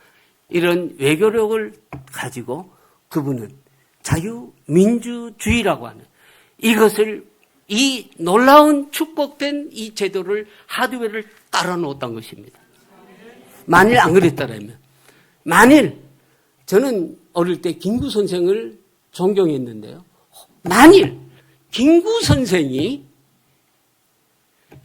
이런 외교력을 가지고 그분은 자유민주주의라고 하는 이것을 이 놀라운 축복된 이 제도를 하드웨어를 깔아놓았던 것입니다. 만일 안 그랬더라면, 만일 저는 어릴 때 김구 선생을 존경했는데요. 만일 김구 선생이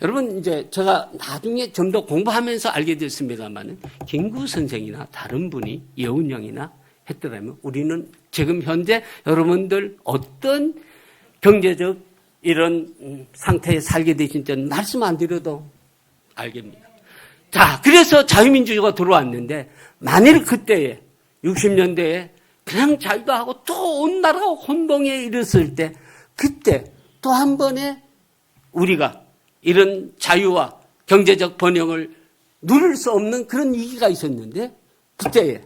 여러분 이제 제가 나중에 좀 더 공부하면서 알게 됐습니다만 김구 선생이나 다른 분이 여운형이나 했더라면 우리는 지금 현재 여러분들 어떤 경제적 이런 상태에 살게 되신지는 말씀 안 드려도 알겠습니다. 자, 그래서 자유민주주의가 들어왔는데 만일 그때에 60년대에 그냥 자유도 하고 또 온 나라가 혼동에 이르렀을 때 그때 또 한 번에 우리가 이런 자유와 경제적 번영을 누릴 수 없는 그런 위기가 있었는데 그때에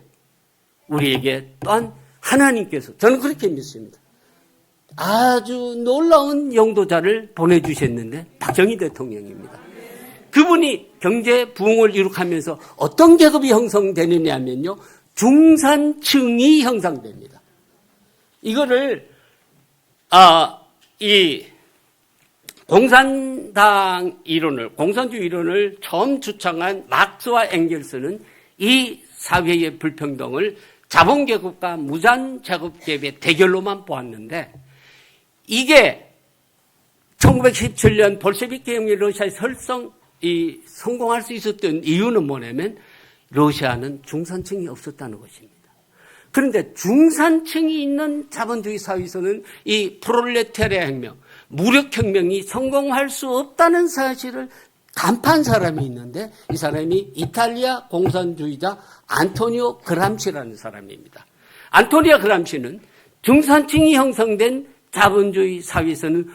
우리에게 또한 하나님께서 저는 그렇게 믿습니다. 아주 놀라운 영도자를 보내주셨는데 박정희 대통령입니다. 그분이 경제 부흥을 이룩하면서 어떤 계급이 형성되느냐 하면요. 중산층이 형성됩니다. 이거를 이 공산당 이론을 공산주의 이론을 처음 주창한 막스와 앵겔스는 이 사회의 불평등을 자본계급과 무산자급계급의 대결로만 보았는데 이게 1917년 볼셰비크革命 러시아에서 성공할 수 있었던 이유는 뭐냐면 러시아는 중산층이 없었다는 것입니다. 그런데 중산층이 있는 자본주의 사회에서는 이 프롤레타리아 혁명, 무력혁명이 성공할 수 없다는 사실을 간파한 사람이 있는데 이 사람이 이탈리아 공산주의자 안토니오 그람시라는 사람입니다. 안토니오 그람시는 중산층이 형성된 자본주의 사회에서는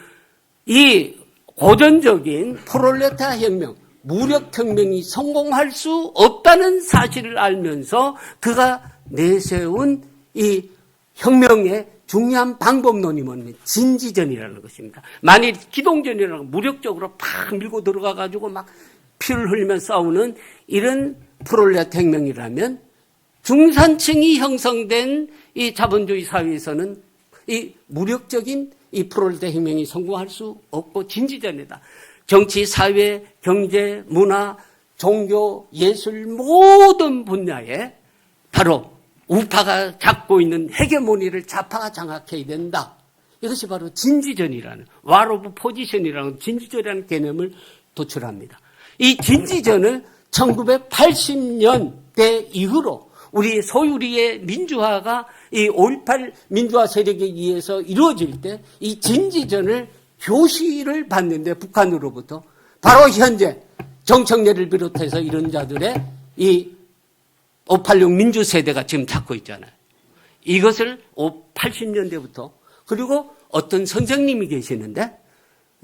이 고전적인 프롤레타리아 혁명, 무력혁명이 성공할 수 없다는 사실을 알면서 그가 내세운 이 혁명의 중요한 방법론이 뭐냐면 진지전이라는 것입니다. 만일 기동전이라는 무력적으로 팍 밀고 들어가가지고 막 피를 흘리며 싸우는 이런 프롤레타리아 혁명이라면 중산층이 형성된 이 자본주의 사회에서는 이 무력적인 이 프롤레타리아 혁명이 성공할 수 없고 진지전이다. 정치, 사회, 경제, 문화, 종교, 예술 모든 분야에 바로 우파가 잡고 있는 헤게모니를 좌파가 장악해야 된다. 이것이 바로 진지전이라는 war of position이라는 진지전이라는 개념을 도출합니다. 이 진지전을 1980년대 이후로 우리의 민주화가 이 5.18 민주화 세력에 의해서 이루어질 때 이 진지전을 교시를 받는데 북한으로부터 바로 현재 정청래를 비롯해서 이런 자들의 이 586 민주세대가 지금 잡고 있잖아요. 이것을 80년대부터 그리고 어떤 선생님이 계시는데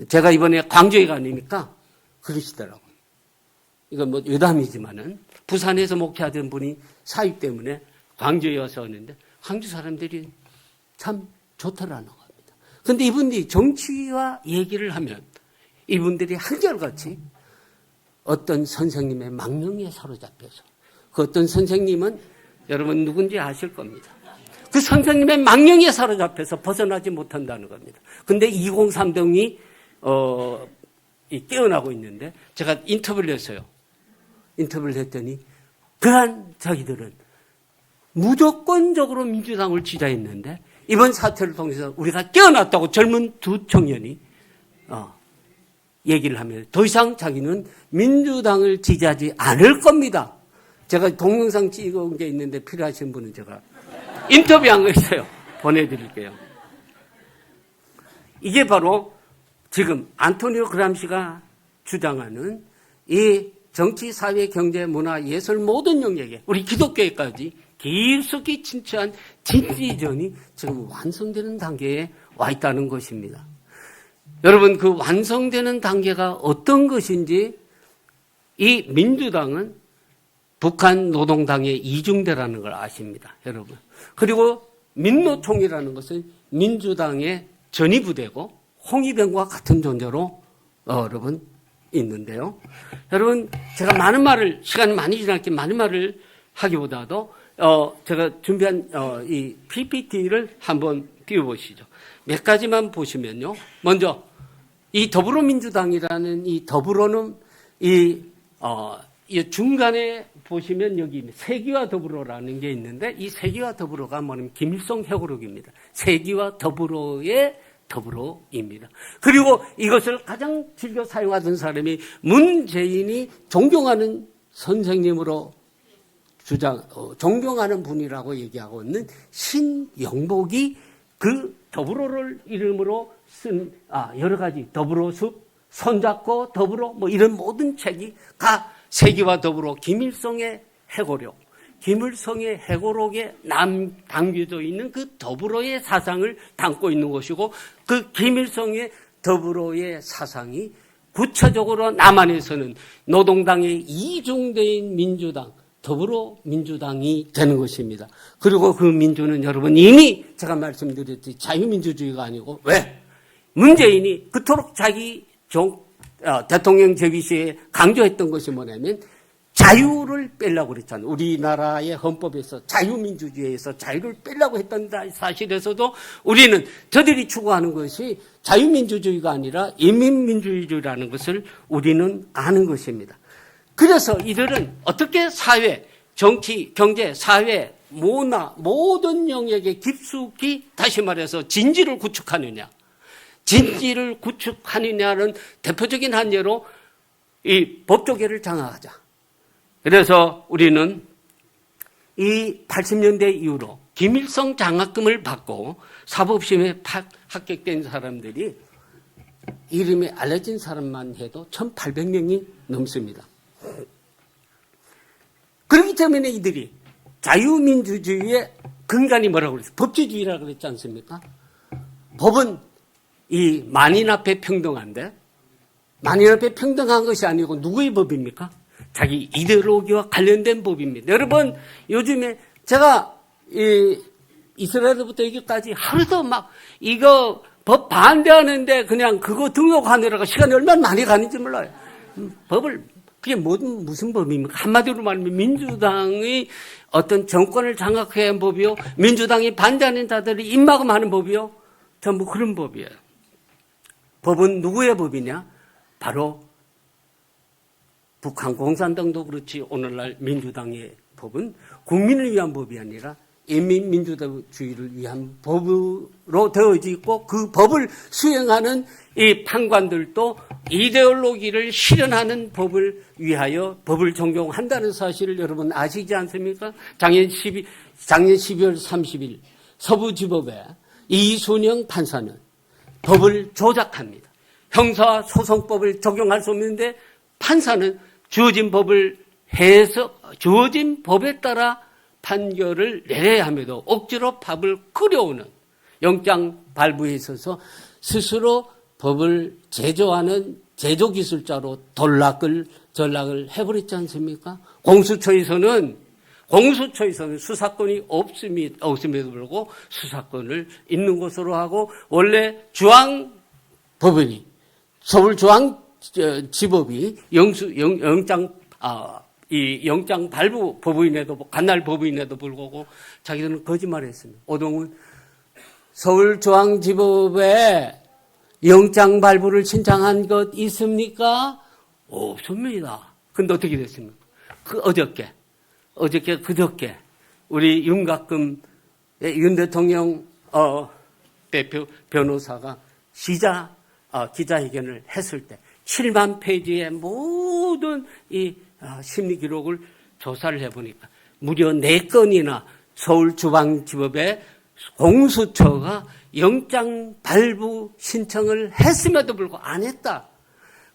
제가 이번에 광주에 가니까 그러시더라고요. 이건 뭐 여담이지만은 부산에서 목회하던 분이 사입 때문에 광주에 와서 왔는데 광주 사람들이 참 좋더라는 겁니다. 그런데 이분들이 정치와 얘기를 하면 이분들이 한결같이 어떤 선생님의 망령에 사로잡혀서 그 어떤 선생님은 여러분 누군지 아실 겁니다. 그 선생님의 망령에 사로잡혀서 벗어나지 못한다는 겁니다. 근데 203동이 깨어나고 있는데 제가 인터뷰를 했어요. 인터뷰를 했더니 그러한 자기들은 무조건적으로 민주당을 지지했는데 이번 사태를 통해서 우리가 깨어났다고 젊은 두 청년이 얘기를 하면 더 이상 자기는 민주당을 지지하지 않을 겁니다. 제가 동영상 찍은 게 있는데 필요하신 분은 제가 인터뷰한 거 있어요. 보내드릴게요. 이게 바로 지금 안토니오 그람시가 주장하는 이 정치, 사회, 경제, 문화, 예술 모든 영역에 우리 기독교에까지 깊숙이 침투한 진지전이 지금 완성되는 단계에 와 있다는 것입니다. 여러분 그 완성되는 단계가 어떤 것인지 이 민주당은 북한 노동당의 이중대라는 걸 아십니다. 여러분. 그리고 민노총이라는 것은 민주당의 전위부대고 홍위병과 같은 존재로 여러분 있는데요. 여러분, 제가 많은 말을, 시간이 많이 지났기 많은 말을 하기보다도, 제가 준비한, 이 PPT를 한번 띄워보시죠. 몇 가지만 보시면요. 먼저, 이 더불어민주당이라는 이 더불어는 이 중간에 보시면 여기 세기와 더불어라는 게 있는데 이 세기와 더불어가 뭐냐면 김일성 회고록입니다. 세기와 더불어의 더불어입니다. 그리고 이것을 가장 즐겨 사용하던 사람이 문재인이 존경하는 선생님으로 존경하는 분이라고 얘기하고 있는 신영복이 그 더불어를 이름으로 쓴 여러 가지 더불어숲, 손잡고 더불어 뭐 이런 모든 책이 다 세기와 더불어 김일성의 해고록, 김일성의 해고록에 담겨져 있는 그 더불어의 사상을 담고 있는 것이고 그 김일성의 더불어의 사상이 구체적으로 남한에서는 노동당의 이중대인 민주당, 더불어민주당이 되는 것입니다. 그리고 그 민주는 여러분 이미 제가 말씀드렸듯이 자유민주주의가 아니고 왜? 문재인이 그토록 자기 대통령 재위 시에 강조했던 것이 뭐냐면 자유를 빼려고 그랬잖아요. 우리나라의 헌법에서 자유민주주의에서 자유를 빼려고 했던 사실에서도 우리는 저들이 추구하는 것이 자유민주주의가 아니라 인민민주주의라는 것을 우리는 아는 것입니다. 그래서 이들은 어떻게 사회, 정치, 경제, 사회, 문화 모든 영역에 깊숙이 다시 말해서 진지를 구축하느냐. 진지를 구축하느냐는 대표적인 한 예로 이 법조계를 장악하자. 그래서 우리는 이 80년대 이후로 김일성 장학금을 받고 사법시험에 합격된 사람들이 이름이 알려진 사람만 해도 1,800명이 넘습니다. 그렇기 때문에 이들이 자유민주주의의 근간이 뭐라고 그랬어요? 법치주의라고 그랬지 않습니까? 법은 이 만인 앞에 평등한데 만인 앞에 평등한 것이 아니고 누구의 법입니까? 자기 이데올로기와 관련된 법입니다. 여러분 요즘에 제가 이스라엘부터 여기까지 하루도 막 이거 법 반대하는데 그냥 그거 등록하느라고 시간이 얼마나 많이 가는지 몰라요. 법을 그게 무슨 법입니까? 한마디로 말하면 민주당의 어떤 정권을 장악해야 하는 법이요. 민주당이 반대하는 자들이 입막음하는 법이요. 전부 그런 법이에요. 법은 누구의 법이냐? 바로 북한 공산당도 그렇지 오늘날 민주당의 법은 국민을 위한 법이 아니라 인민민주주의를 위한 법으로 되어져 있고 그 법을 수행하는 이 판관들도 이데올로기를 실현하는 법을 위하여 법을 적용한다는 사실을 여러분 아시지 않습니까? 작년 12월 30일 서부지법에 이순영 판사는 법을 조작합니다. 형사소송법을 적용할 수 없는데 판사는 주어진 법에 따라 판결을 내려야 함에도 억지로 법을 끓여오는 영장 발부에 있어서 스스로 법을 제조하는 제조기술자로 전락을 해버렸지 않습니까? 공수처에서는 수사권이 없음에도 불구하고 수사권을 있는 것으로 하고 원래 중앙법원이 서울중앙지법이 영장 발부 법원인에도 간날 법원인에도 불구하고 자기들은 거짓말했습니다. 오동훈 서울중앙지법에 영장 발부를 신청한 것 있습니까? 없습니다. 근데 어떻게 됐습니까? 그저께 우리 윤 대통령 대표 변호사가 기자회견을 했을 때 7만 페이지의 모든 이 심리 기록을 조사를 해보니까 무려 4건이나 서울중앙지법에 공수처가 영장 발부 신청을 했음에도 불구하고 안 했다.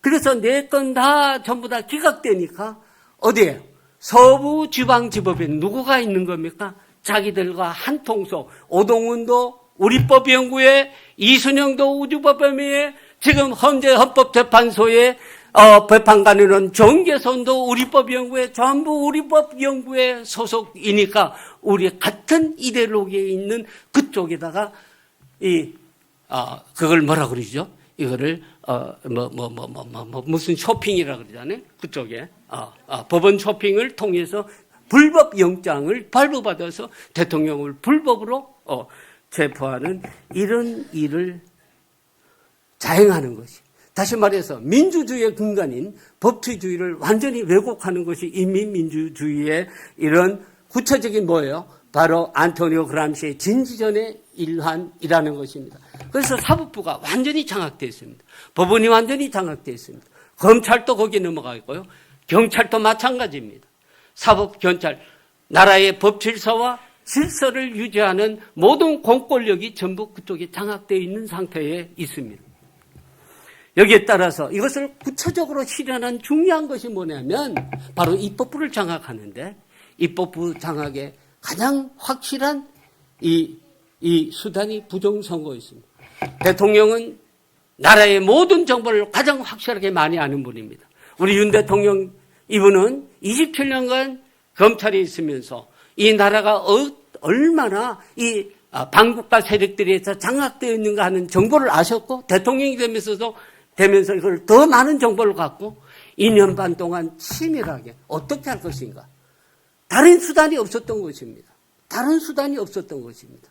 그래서 4건 다 전부 다 기각되니까 어디에요? 서부지방지법에 누구가 있는 겁니까? 자기들과 한통속. 오동훈도 우리법연구회, 이순영도 우주법연구회, 지금 현재 헌법재판소에 재판관으로는 정계선도 우리법연구회, 전부 우리법연구회 소속이니까 우리 같은 이데올로기에 있는 그쪽에다가 그걸 뭐라 그러죠? 이거를 무슨 쇼핑이라 그러잖아요. 그쪽에 법원 쇼핑을 통해서 불법 영장을 발부받아서 대통령을 불법으로 체포하는 이런 일을 자행하는 것이, 다시 말해서 민주주의의 근간인 법치주의를 완전히 왜곡하는 것이 인민민주주의의 이런 구체적인 뭐예요? 바로 안토니오 그람시의 진지전의 일환이라는 것입니다. 그래서 사법부가 완전히 장악되어 있습니다. 법원이 완전히 장악되어 있습니다. 검찰도 거기에 넘어가 있고요. 경찰도 마찬가지입니다. 사법, 경찰, 나라의 법 질서와 질서를 유지하는 모든 공권력이 전부 그쪽에 장악되어 있는 상태에 있습니다. 여기에 따라서 이것을 구체적으로 실현한 중요한 것이 뭐냐면 바로 입법부를 장악하는데, 입법부 장악의 가장 확실한 이 수단이 부정선거였습니다. 대통령은 나라의 모든 정보를 가장 확실하게 많이 아는 분입니다. 우리 윤 대통령, 이분은 27년간 검찰에 있으면서 이 나라가 얼마나 이 반국가 세력들에 의해서 장악되어 있는가 하는 정보를 아셨고, 대통령이 되면서 이걸 더 많은 정보를 갖고 2년 반 동안 치밀하게 어떻게 할 것인가. 다른 수단이 없었던 것입니다. 다른 수단이 없었던 것입니다.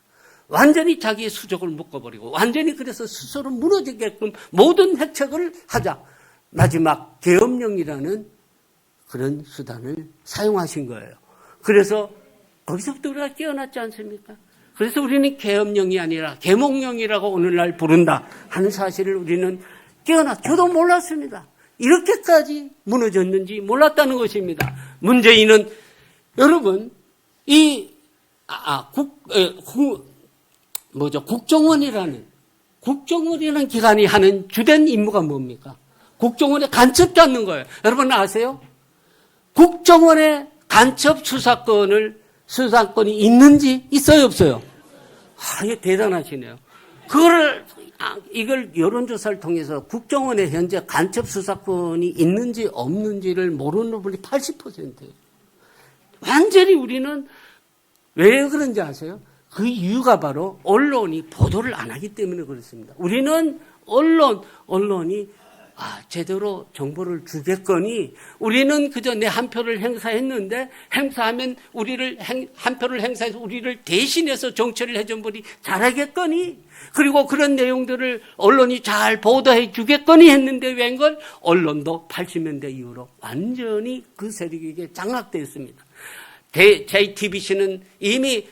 완전히 자기의 수족을 묶어버리고 완전히 그래서 스스로 무너지게끔 모든 획책을 하자. 마지막 계엄령이라는 그런 수단을 사용하신 거예요. 그래서 거기서부터 우리가 깨어났지 않습니까? 그래서 우리는 계엄령이 아니라 계몽령이라고 오늘날 부른다 하는 사실을 우리는 저도 몰랐습니다. 이렇게까지 무너졌는지 몰랐다는 것입니다. 문재인은 여러분 국정원이라는 기관이 하는 주된 임무가 뭡니까? 국정원에 간첩 잡는 거예요. 여러분 아세요? 국정원에 간첩 수사권이 있는지 있어요, 없어요? 이게 대단하시네요. 이걸 여론조사를 통해서 국정원에 현재 간첩 수사권이 있는지 없는지를 모르는 분이 80%예요. 완전히 우리는 왜 그런지 아세요? 그 이유가 바로 언론이 보도를 안 하기 때문에 그렇습니다. 우리는 언론이 제대로 정보를 주겠거니 우리는 그저 내 한 표를 행사했는데 행사하면 한 표를 행사해서 우리를 대신해서 정치를 해준 분이 잘하겠거니 그리고 그런 내용들을 언론이 잘 보도해 주겠거니 했는데 웬걸 언론도 80년대 이후로 완전히 그 세력에게 장악되었습니다. JTBC는 이미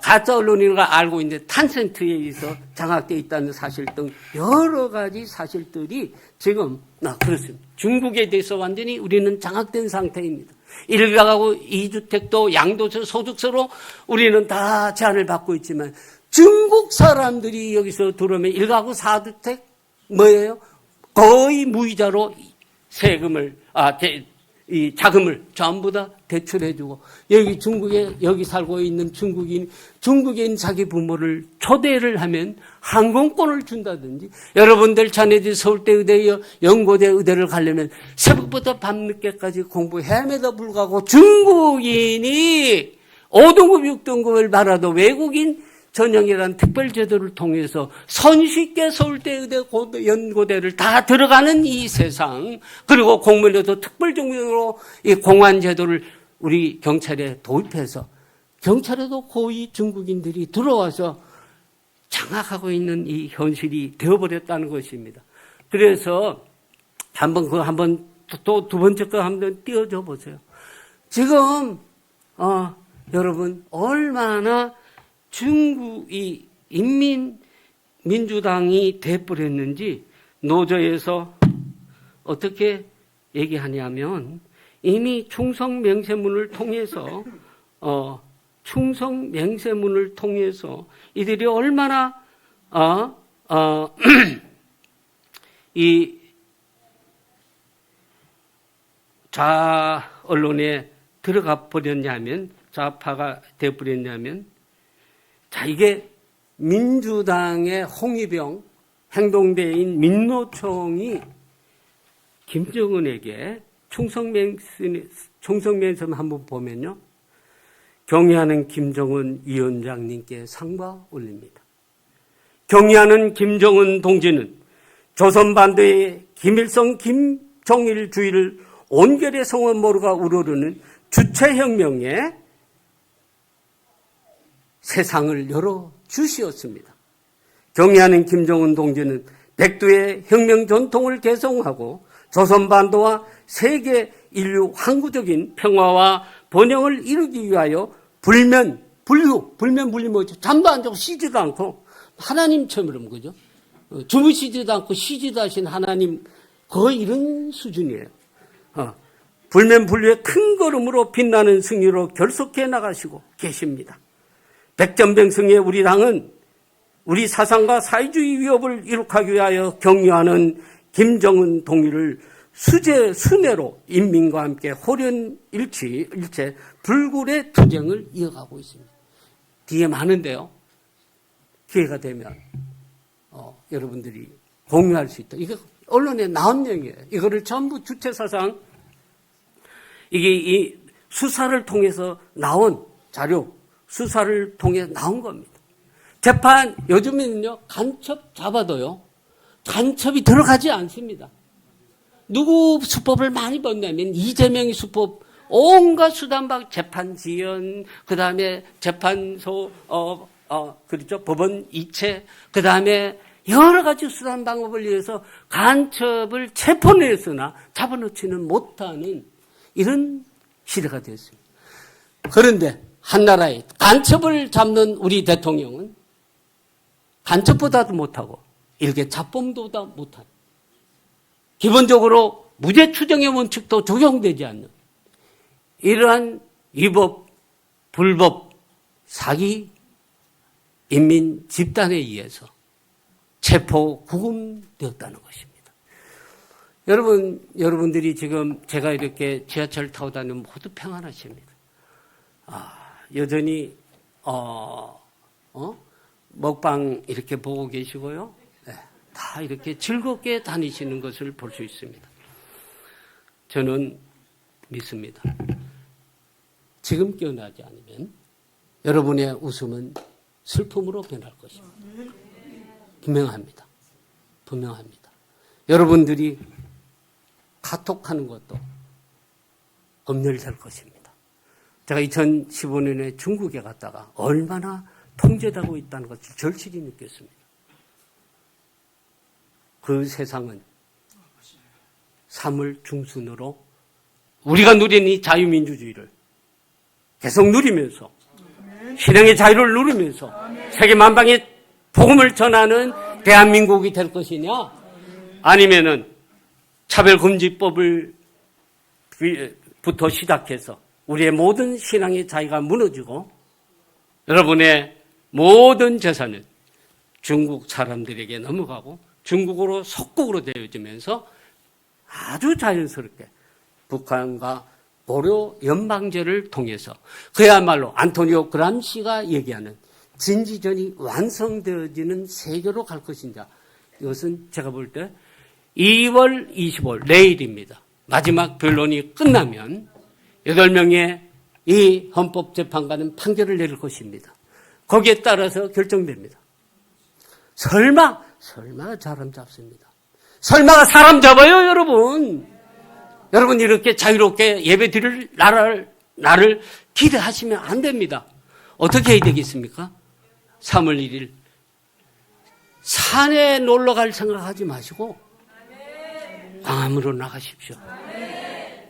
가짜 언론인 걸 알고 있는데 탄센트에 의해서 장악되어 있다는 사실 등 여러 가지 사실들이 지금 그렇습니다. 중국에 대해서 완전히 우리는 장악된 상태입니다. 1가구 2주택도 양도세 소득세로 우리는 다 제한을 받고 있지만 중국 사람들이 여기서 들어오면 1가구 4주택 뭐예요? 거의 무이자로 세금을 이 자금을 전부 다 대출해주고 여기 살고 있는 중국인 자기 부모를 초대를 하면 항공권을 준다든지 여러분들 자네들이 서울대 의대 연고대 의대를 가려면 새벽부터 밤늦게까지 공부해야에도 불구하고 중국인이 5등급 6등급을 받아도 외국인 전형이라는 특별제도를 통해서 손쉽게 서울대 의대 연고대를 다 들어가는 이 세상 그리고 공무원에도 특별전형으로 이 공안제도를 우리 경찰에 도입해서 경찰에도 고위 중국인들이 들어와서 장악하고 있는 이 현실이 되어버렸다는 것입니다. 그래서 또 두 번째 거 한번 띄워줘 보세요. 지금 여러분 얼마나 중국이 민주당이 돼버렸는지 노조에서 어떻게 얘기하냐면 이미 충성맹세문을 통해서 이들이 얼마나 이 좌 언론에 들어가 버렸냐면 좌파가 돼버렸냐면 이게 민주당의 홍위병 행동대인 민노총이 김정은에게 충성맹세 한번 보면요. 경의하는 김정은 위원장님께 상과 올립니다. 경의하는 김정은 동지는 조선반도의 김일성, 김정일 주의를 온결의 성원 모루가 우러르는 주체혁명에 세상을 열어주시었습니다. 경의하는 김정은 동지는 백두의 혁명 전통을 개성하고 조선반도와 세계 인류 항구적인 평화와 번영을 이루기 위하여 불면 뭐죠? 잠도 안 자고 쉬지도 않고 하나님처럼 그죠? 주무시지도 않고 쉬지도 하신 하나님 거의 이런 수준이에요. 불면불류의 큰 걸음으로 빛나는 승리로 결속해 나가시고 계십니다. 백전백승의 우리 당은 우리 사상과 사회주의 위협을 이룩하기 위하여 격려하는 김정은 동의를 수제 순회로 인민과 함께 호련일체 불굴의 투쟁을 이어가고 있습니다. 뒤에 많은데요. 기회가 되면 여러분들이 공유할 수 있다. 이게 언론에 나온 내용이에요. 이거를 전부 주체사상 이게 이 수사를 통해서 나온 자료, 수사를 통해 나온 겁니다. 재판 요즘에는요 간첩 잡아도요 간첩이 들어가지 않습니다. 누구 수법을 많이 봤냐면 이재명이 수법 온갖 수단방 재판 지연 그다음에 재판소 그렇죠 법원 이체 그다음에 여러 가지 수단 방법을 위해서 간첩을 체포는 했으나 잡아놓지는 못하는 이런 시대가 됐습니다. 그런데 한나라에 간첩을 잡는 우리 대통령은 간첩보다도 못하고 일개 잡범보다 못한 기본적으로 무죄 추정의 원칙도 적용되지 않는 이러한 위법, 불법, 사기 인민 집단에 의해서 체포 구금되었다는 것입니다. 여러분들이 지금 제가 이렇게 지하철 타고 다니면 모두 평안하십니다. 여전히 먹방 이렇게 보고 계시고요. 네, 다 이렇게 즐겁게 다니시는 것을 볼 수 있습니다. 저는 믿습니다. 지금 깨어나지 않으면 여러분의 웃음은 슬픔으로 변할 것입니다. 분명합니다. 분명합니다. 여러분들이 카톡하는 것도 검열될 것입니다. 제가 2015년에 중국에 갔다가 얼마나 통제되고 있다는 것을 절실히 느꼈습니다. 그 세상은 사물 중순으로 우리가 누린 이 자유민주주의를 계속 누리면서 신앙의 자유를 누리면서 세계 만방에 복음을 전하는 대한민국이 될 것이냐 아니면은 차별금지법을 부터 시작해서 우리의 모든 신앙의 자유가 무너지고 여러분의 모든 재산은 중국 사람들에게 넘어가고 중국으로 속국으로 되어지면서 아주 자연스럽게 북한과 고려 연방제를 통해서 그야말로 안토니오 그람시가 얘기하는 진지전이 완성되어지는 세계로 갈 것인가. 이것은 제가 볼 때 2월 25일 내일입니다. 마지막 변론이 끝나면 8명의 이 헌법재판관은 판결을 내릴 것입니다. 거기에 따라서 결정됩니다. 설마가 사람 잡습니다. 설마가 사람 잡아요, 여러분. 여러분 이렇게 자유롭게 예배 드릴 나를 기대하시면 안 됩니다. 어떻게 해야 되겠습니까? 3월 1일 산에 놀러 갈 생각하지 마시고 광화문으로 나가십시오.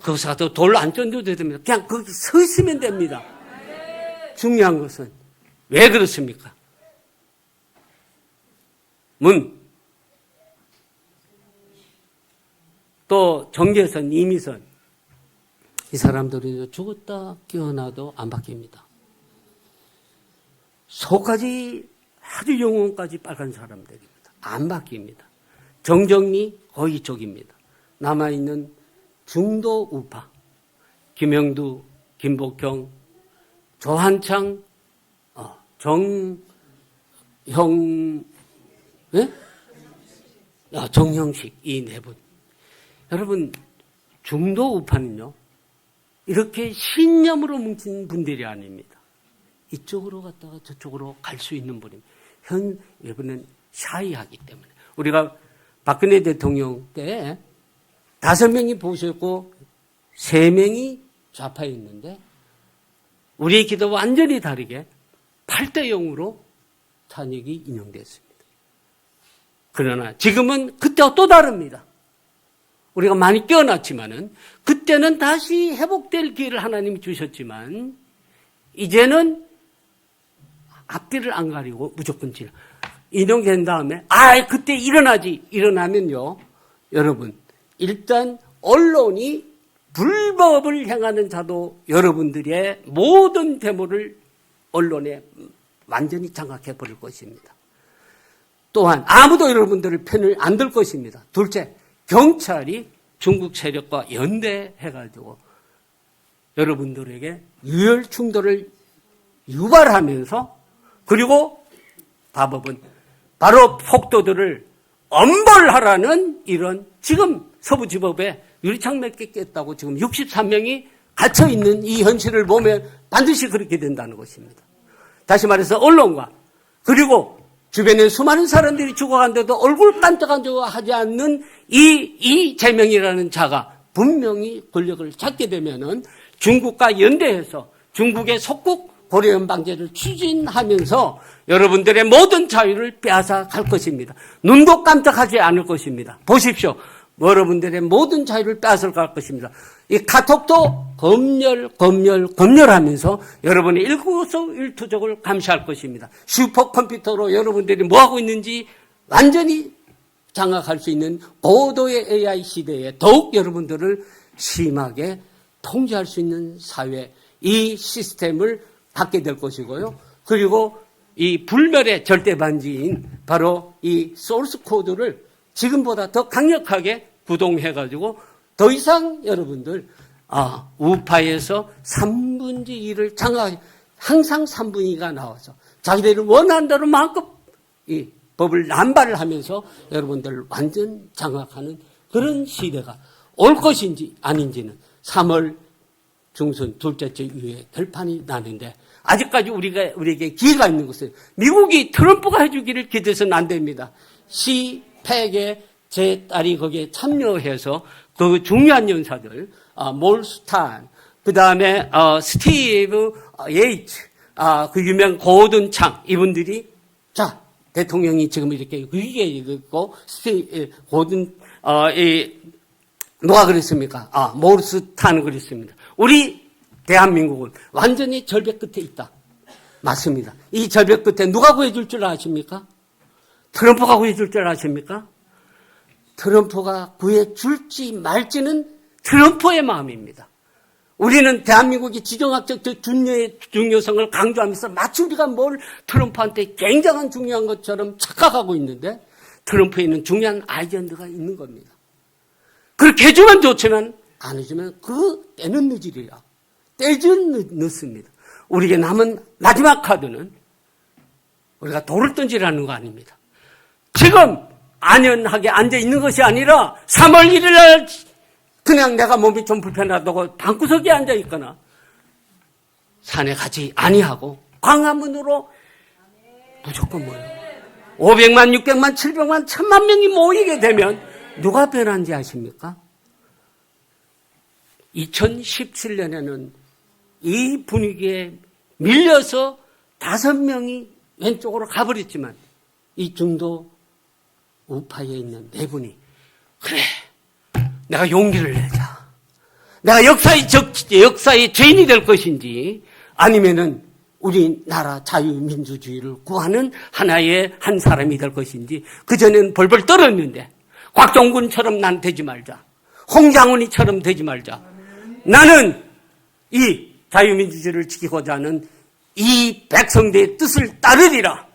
거기서 가도 돌 안 던져도 됩니다. 그냥 거기 서 있으면 됩니다. 중요한 것은 왜 그렇습니까? 또 정계선, 이미선 이 사람들이 죽었다 깨어나도 안 바뀝니다. 속까지 아주 영혼까지 빨간 사람들입니다. 안 바뀝니다. 정정리 거의 쪽입니다. 남아있는 중도 우파 김영두, 김복경, 조한창, 정형식 이 네 분. 여러분 중도 우파는요 이렇게 신념으로 뭉친 분들이 아닙니다. 이쪽으로 갔다가 저쪽으로 갈 수 있는 분입니다. 이번엔 샤이하기 때문에 우리가 박근혜 대통령 때 5명이 보수였고 3명이 좌파였는데 우리의 기도와 완전히 다르게 8대 0으로 탄핵이 인용됐습니다. 그러나 지금은 그때와 또 다릅니다. 우리가 많이 깨어났지만은 그때는 다시 회복될 기회를 하나님이 주셨지만 이제는 앞뒤를 안 가리고 무조건 지나. 인용된 다음에 그때 일어나면요. 여러분 일단 언론이 불법을 행하는 자도 여러분들의 모든 데모를 언론에 완전히 장악해 버릴 것입니다. 또한 아무도 여러분들의 편을 안 들 것입니다. 둘째, 경찰이 중국 세력과 연대해가지고 여러분들에게 유혈 충돌을 유발하면서 그리고 다법은 바로 폭도들을 엄벌하라는 이런 지금 서부지법에 유리창 몇 개 깼다고 지금 63명이 갇혀있는 이 현실을 보면 반드시 그렇게 된다는 것입니다. 다시 말해서 언론과 그리고 주변에 수많은 사람들이 죽어간데도 얼굴 깜짝깜짝하지 않는 이 이재명이라는 자가 분명히 권력을 잡게 되면은 중국과 연대해서 중국의 속국 고려연방제를 추진하면서 여러분들의 모든 자유를 빼앗아 갈 것입니다. 눈도 깜짝하지 않을 것입니다. 보십시오. 여러분들의 모든 자유를 빼앗아 갈 것입니다. 이 카톡도 검열하면서 여러분의 일거수일투족을 감시할 것입니다. 슈퍼컴퓨터로 여러분들이 뭐하고 있는지 완전히 장악할 수 있는 고도의 AI 시대에 더욱 여러분들을 심하게 통제할 수 있는 사회, 이 시스템을 갖게 될 것이고요. 그리고 이 불멸의 절대반지인 바로 이 소스 코드를 지금보다 더 강력하게 구동해가지고 더 이상 여러분들 우파에서 3분의 1을 장악, 항상 3분의 2가 나와서 자기들이 원하는 대로 마음껏 이 법을 남발을 하면서 여러분들을 완전 장악하는 그런 시대가 올 것인지 아닌지는 3월 중순 둘째 주 이후에 결판이 나는데 아직까지 우리에게 기회가 있는 것은 미국이 트럼프가 해주기를 기대해서는 안 됩니다. 시팩에 제 딸이 거기에 참여해서 그 중요한 연사들, 몰스탄, 그 다음에 스티브 예이츠, 그 유명 고든 창 이분들이 자 대통령이 지금 이렇게 위기에 있고 고든 누가 그랬습니까? 몰스탄 그랬습니다. 우리 대한민국은 완전히 절벽 끝에 있다. 맞습니다. 이 절벽 끝에 누가 구해줄 줄 아십니까? 트럼프가 구해줄 줄 아십니까? 트럼프가 구해줄지 말지는 트럼프의 마음입니다. 우리는 대한민국의 지정학적 중요의 중요성을 강조하면서 마치 우리가 뭘 트럼프한테 굉장한 중요한 것처럼 착각하고 있는데 트럼프에는 중요한 아이디어가 있는 겁니다. 그렇게 해주면 좋지만 안 해주면 그 때는 늦으리라. 때는 늦습니다. 우리에게 남은 마지막 카드는 우리가 돌을 던지라는 거 아닙니다. 지금 안연하게 앉아있는 것이 아니라 3월 1일 날 그냥 내가 몸이 좀 불편하다고 방구석에 앉아있거나 산에 가지 아니하고 광화문으로 무조건 모여 500만, 600만, 700만, 1000만 명이 모이게 되면 누가 변한지 아십니까? 2017년에는 이 분위기에 밀려서 5명이 왼쪽으로 가버렸지만 이 중도 우파에 있는 4분이 그래 내가 용기를 내자. 내가 역사의 죄인이 될 것인지 아니면은 우리나라 자유민주주의를 구하는 하나의 한 사람이 될 것인지 그전에는 벌벌 떨었는데 곽종군처럼 난 되지 말자. 홍장훈이처럼 되지 말자. 나는 이 자유민주주의를 지키고자 하는 이 백성들의 뜻을 따르리라.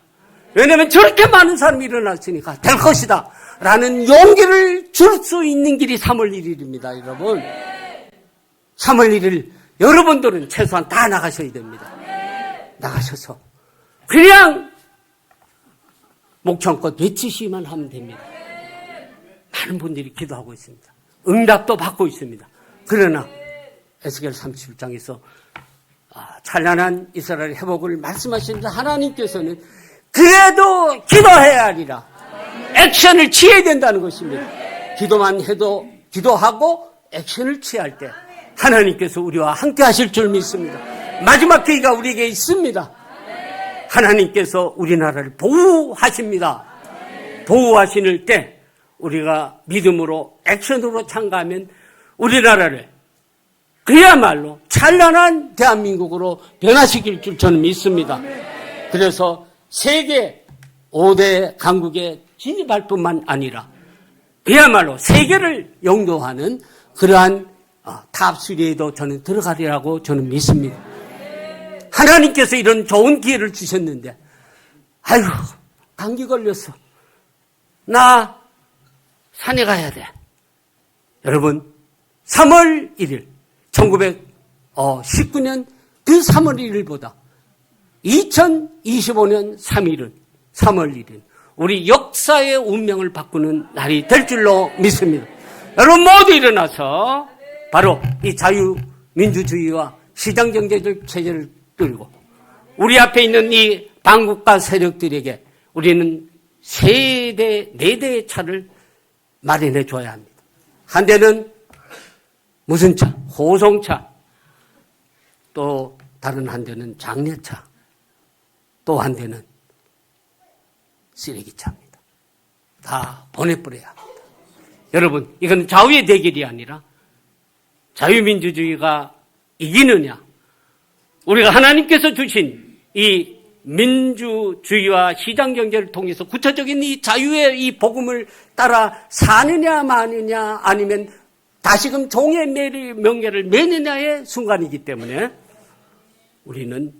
왜냐하면 저렇게 많은 사람이 일어났으니까 될 것이다. 라는 용기를 줄 수 있는 길이 3월 1일입니다, 여러분. 3월 1일 여러분들은 최소한 다 나가셔야 됩니다. 나가셔서 그냥 목청껏 외치시기만 하면 됩니다. 많은 분들이 기도하고 있습니다. 응답도 받고 있습니다. 그러나 에스겔 37장에서 찬란한 이스라엘 회복을 말씀하시는데 하나님께서는 그래도 기도해야 하리라. 액션을 취해야 된다는 것입니다. 기도만 해도 기도하고 액션을 취할 때 하나님께서 우리와 함께 하실 줄 믿습니다. 마지막 기회가 우리에게 있습니다. 하나님께서 우리나라를 보호하십니다. 보호하실 때 우리가 믿음으로 액션으로 참가하면 우리나라를 그야말로 찬란한 대한민국으로 변화시킬 줄 저는 믿습니다. 그래서 세계 5대 강국에 진입할 뿐만 아니라 그야말로 세계를 영도하는 그러한 탑3에도 저는 들어가리라고 저는 믿습니다. 하나님께서 이런 좋은 기회를 주셨는데 아이고 감기 걸렸어. 나 산에 가야 돼. 여러분 3월 1일 1919년 그 3월 1일보다 2025년 3일 1일 우리 역사의 운명을 바꾸는 날이 될 줄로 믿습니다. 여러분 모두 일어나서 바로 이 자유민주주의와 시장경제적 체제를 뚫고 우리 앞에 있는 이 반국가 세력들에게 우리는 3대, 4대의 차를 마련해 줘야 합니다. 한 대는 무슨 차? 호송차. 또 다른 한 대는 장례차. 또 한 대는 쓰레기차입니다. 다 보내버려야 합니다. 여러분, 이건 좌우의 대결이 아니라 자유민주주의가 이기느냐, 우리가 하나님께서 주신 이 민주주의와 시장경제를 통해서 구체적인 이 자유의 이 복음을 따라 사느냐 마느냐 아니면 다시금 종의 명예를 매느냐의 순간이기 때문에 우리는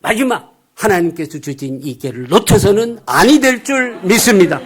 마지막 하나님께서 주신 이 기회를 놓쳐서는 아니 될 줄 믿습니다.